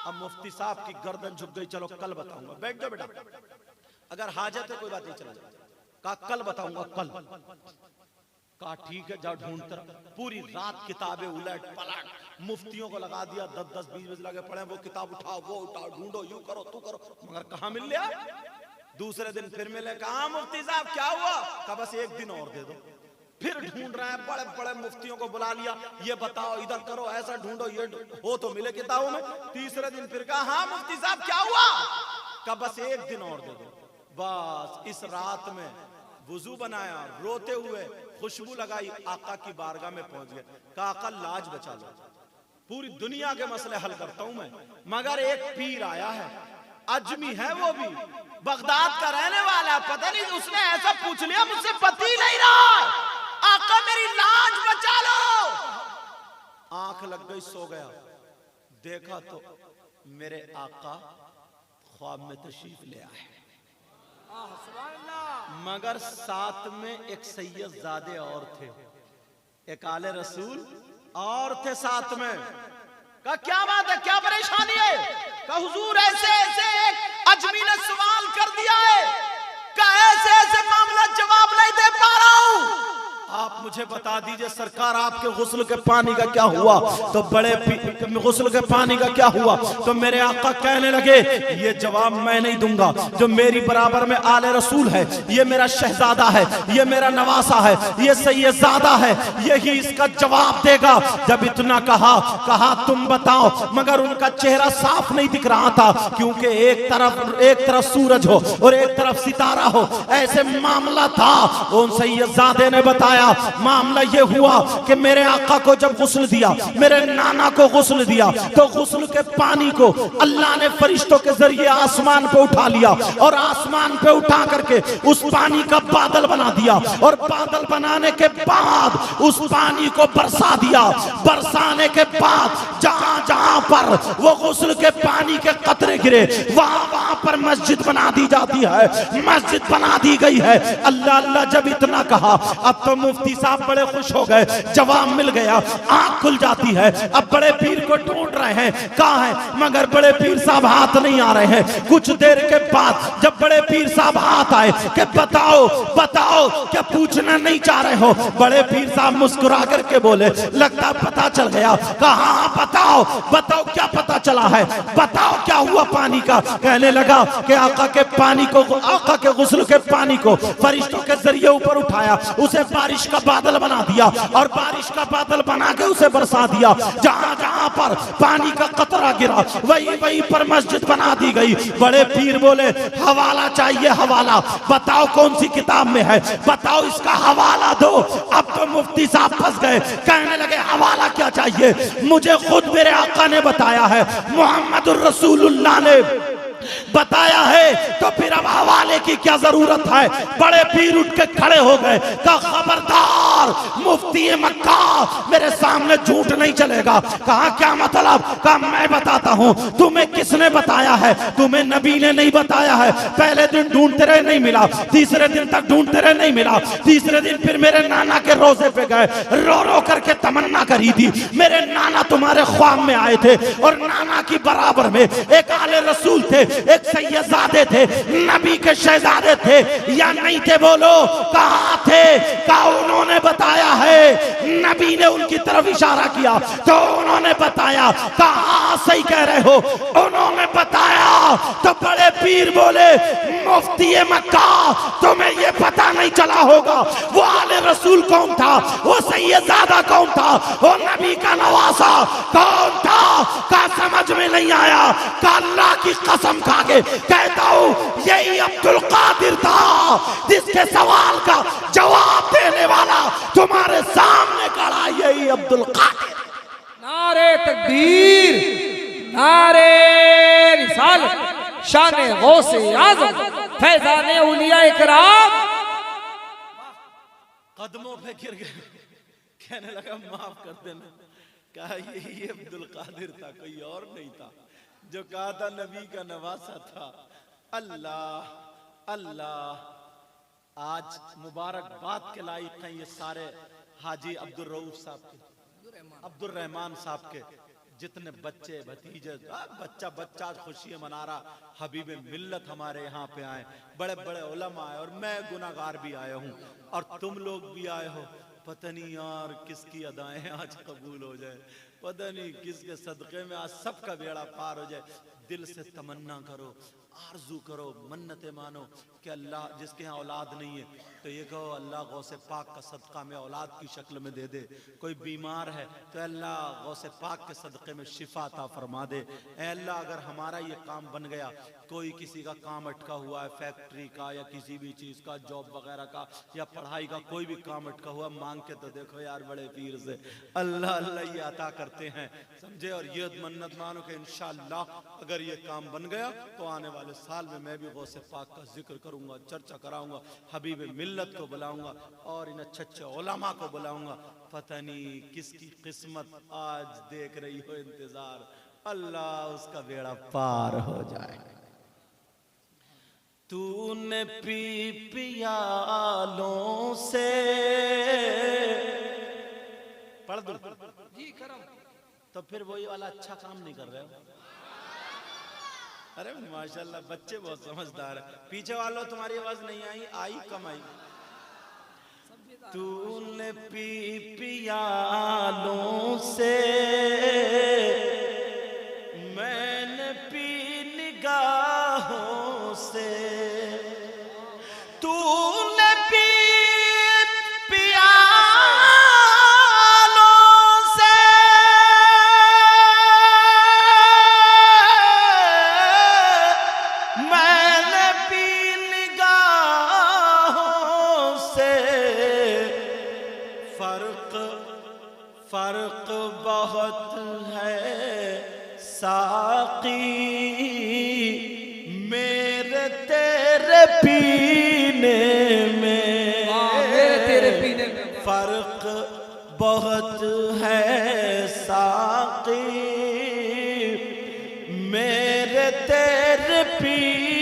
अब मुफ्ती साहब की गर्दन झुक गई। चलो कल बताऊंगा। बैठ जाओ बेटा, अगर हाजत है कोई बात नहीं, चला जाए। कहा कल बताऊंगा कल। कहा ठीक है, जाओ ढूंढते रहो। पूरी रात किताबें उलट पलट, मुफ्तियों को लगा दिया, 10-10, 20 लगे पड़े। वो किताब उठाओ, वो उठाओ, ढूंढो, यूं करो, तू करो, मगर कहां मिल लिया। दूसरे दिन फिर मिले। कहा मुफ्ती साहब क्या हुआ? कहा बस 1 दिन और दे दो। फिर ढूंढ रहे हैं, बड़े बड़े मुफ्तियों को बुला लिया, ये बताओ, इधर करो, ऐसा ढूंढो, ये हो तो मिले किताबों में। तीसरे दिन फिर कहा हाँ मुफ्ती साहब क्या हुआ? कहा बस 1 दिन और दे दो। बस इस रात में वुजू बनाया, रोते हुए खुशबू लगाई, आका की बारगाह में पहुंच गए। कहा आका लाज बचा लो, पूरी दुनिया के मसले हल करता हूं मैं, मगर एक पीर आया है, अजमी है वो भी, बगदाद का रहने वाला। पता नहीं उसने ऐसा पूछ लिया, मुझसे पति नहीं रहा, आका मेरी लाज बचा लो। आंख लग गई, सो गया। देखा तो मेरे आका ख्वाब में तशरीफ ले आए, मगर साथ में एक सैयदजादे और थे, एक आले रसूल और थे साथ में। का क्या बात है, क्या परेशानी है? का हुजूर ऐसे ऐसे एक अजमी ने सवाल कर दिया है, का ऐसे ऐसे मामला जवाब नहीं दे पा रहा हूं, आप मुझे बता दीजिए सरकार आपके गुस्ल के पानी का क्या हुआ? तो बड़े गुस्ल के पानी का क्या हुआ? तो मेरे आका कहने लगे ये जवाब मैं नहीं दूंगा, जो मेरी बराबर में आले रसूल है, ये मेरा शहजादा है, ये मेरा नवासा है, ये सैयदजादा है, यही इसका जवाब देगा। जब इतना कहा तुम बताओ, मगर उनका चेहरा साफ नहीं दिख रहा था, क्योंकि एक तरफ सूरज हो और एक तरफ सितारा हो, ऐसे मामला था। उन सैयदजादे ने बताया मामला ये हुआ कि मेरे आका को जब गुस्ल दिया, मेरे नाना को गुस्ल दिया, तो गुस्ल के पानी को अल्लाह ने फरिश्तों के जरिए आसमान पे उठा लिया, और आसमान पे उठा करके उस पानी का बादल बना दिया, और बादल बनाने के बाद उस पानी को बरसा दिया। बरसाने के बाद जहां जहां पर वो गुस्ल के पानी के कतरे गिरे, वहां वहां पर मस्जिद बना दी जाती है, मस्जिद बना दी गई है। अल्लाह अल्लाह जब इतना कहा, अब तो मुफ्ती साहब बड़े खुश हो गए, जवाब मिल गया, आंख खुल जाती है। अब बड़े पीर को ढूंढ रहे हैं, कहां है, मगर बड़े पीर साहब हाथ नहीं आ रहे हैं। कुछ देर के बाद जब बड़े पीर साहब हाथ आए कि बताओ बताओ, क्या पूछना नहीं चाह रहे हो? बड़े पीर साहब मुस्कुरा करके बोले, लगता पता चल गया। कहा बताओ बताओ, क्या पता चला है, बताओ क्या हुआ पानी का? कहने लगा कि आका के पानी को, आका के गुस्ल के पानी को फरिश्तों के जरिए ऊपर उठाया, उसे बारिश का बादल बना दिया, और बारिश का बादल बना के उसे बरसा दिया। जहां जहां पर पानी का कतरा गिरा, वही वही पर मस्जिद बना दी गई। बड़े पीर बोले हवाला चाहिए, हवाला बताओ कौन सी किताब में है, बताओ इसका हवाला दो। अब तो मुफ्ती साहब फंस गए, कहने लगे हवाला क्या चाहिए, मुझे खुद मेरे आका ने बताया है, मुहम्मदुर रसूलुल्लाह ने बताया है, तो फिर अब हवाले की क्या जरूरत है? बड़े पीर उठ के खड़े हो गए, कहा खबरदार मुफ्ती मक्का, मेरे सामने झूठ नहीं चलेगा। कहा क्या मतलब? कहा मैं बताता हूं। तुम्हें किसने बताया है? तुम्हें नबी ने नहीं बताया है। पहले दिन ढूंढते रहे नहीं मिला, तीसरे दिन तक ढूंढते रहे नहीं मिला, तीसरे दिन फिर मेरे नाना के रोजे पे गए, रो रो करके तमन्ना करी थी, मेरे नाना तुम्हारे ख्वाब में आए थे, और नाना की बराबर में एक आले रसूल थे, एक सैयदजादे थे, नबी के शहजादे थे या नहीं थे? बोलो कहां थे? कहा उन्होंने बताया है, नबी ने उनकी तरफ इशारा किया तो उन्होंने बताया। कहा सही कह रहे हो, उन्होंने बताया। तो बड़े पीर बोले मुफ्ती मक्का, तुम्हें ये पता नहीं चला होगा वो आले रसूल कौन था, वो सैयदजादा कौन था, वो नबी का नवासा कौन था? का समझ में नहीं आया? का अल्लाह की कसम खा के कहता हूं यही अब्दुल कादिर था, जिसके सवाल का जवाब देने वाला तुम्हारे सामने खड़ा, यही अब्दुल कादिर। नारे तकबीर, नारे रिसालत, शाने गौसे आज़म, फैज़ाने औलिया इकराम। कदमों पे गिर गए, कहने लगा माफ कर देना। कहा यही अब्दुल कादिर था, कोई और नहीं था, जो कहा था नबी का नवासा था। अल्लाह अल्लाह, आज मुबारकबाद के लायक हैं ये सारे हाजी अब्दुल रऊफ साहब के, अब्दुल रहमान साहब के, जितने बच्चे भतीजे, बच्चा बच्चा खुशी मना रहा, हबीब मिल्लत हमारे यहाँ पे आए, बड़े बड़े उलमा आए, और मैं गुनाहगार भी आया हूँ, और तुम लोग भी आए हो। पता नहीं यार किसकी अदाएं आज कबूल हो जाए, पता नहीं किसके सदक़े में आज सबका बेड़ा पार हो जाए। दिल से तमन्ना करो, आरजू करो, मन्नतें मानो कि अल्लाह, जिसके यहाँ औलाद नहीं है तो ये कहो अल्लाह गौसे पाक का सदका में औलाद की शक्ल में दे दे। कोई बीमार है तो अल्लाह गौसे पाक के सदक़े में शिफा अता फरमा दे। ऐ अल्लाह अगर हमारा ये काम बन गया, कोई किसी का काम अटका हुआ है, फैक्ट्री का या किसी भी चीज़ का, जॉब वगैरह का या पढ़ाई का, कोई भी काम अटका हुआ, मांग के तो देखो यार बड़े पीर से, अल्लाह अल्लाह ये अता करते हैं, समझे। और ये मन्नत मानो कि इंशाअल्लाह अगर ये काम बन गया तो आने वाले वाले साल में मैं भी गौसे पाक का जिक्र करूंगा, चर्चा कराऊंगा, हबीब मिल्लत को बुलाऊंगा और इन अच्छे उलमा को बुलाऊंगा। पता नहीं किसकी किस्मत आज देख रही हो इंतजार, अल्लाह उसका बेड़ा पार हो जाए। तूने पी पियालों से पढ़ दो जी करम। तो फिर वही वाला अच्छा काम नहीं कर रहे हो। अरे माशाल्लाह बच्चे बहुत समझदार है। पीछे वालों तुम्हारी आवाज नहीं आई, आई कम आई। तूने पी पियालों से, मैंने पी निगाहों से। तूने पी पियालों से, मैंने पी निगाहों से। फर्क बहुत है साकी मेरे तेरे पीने में, मेरे तेरे पीने में फर्क बहुत है साकी मेरे तेरे पीने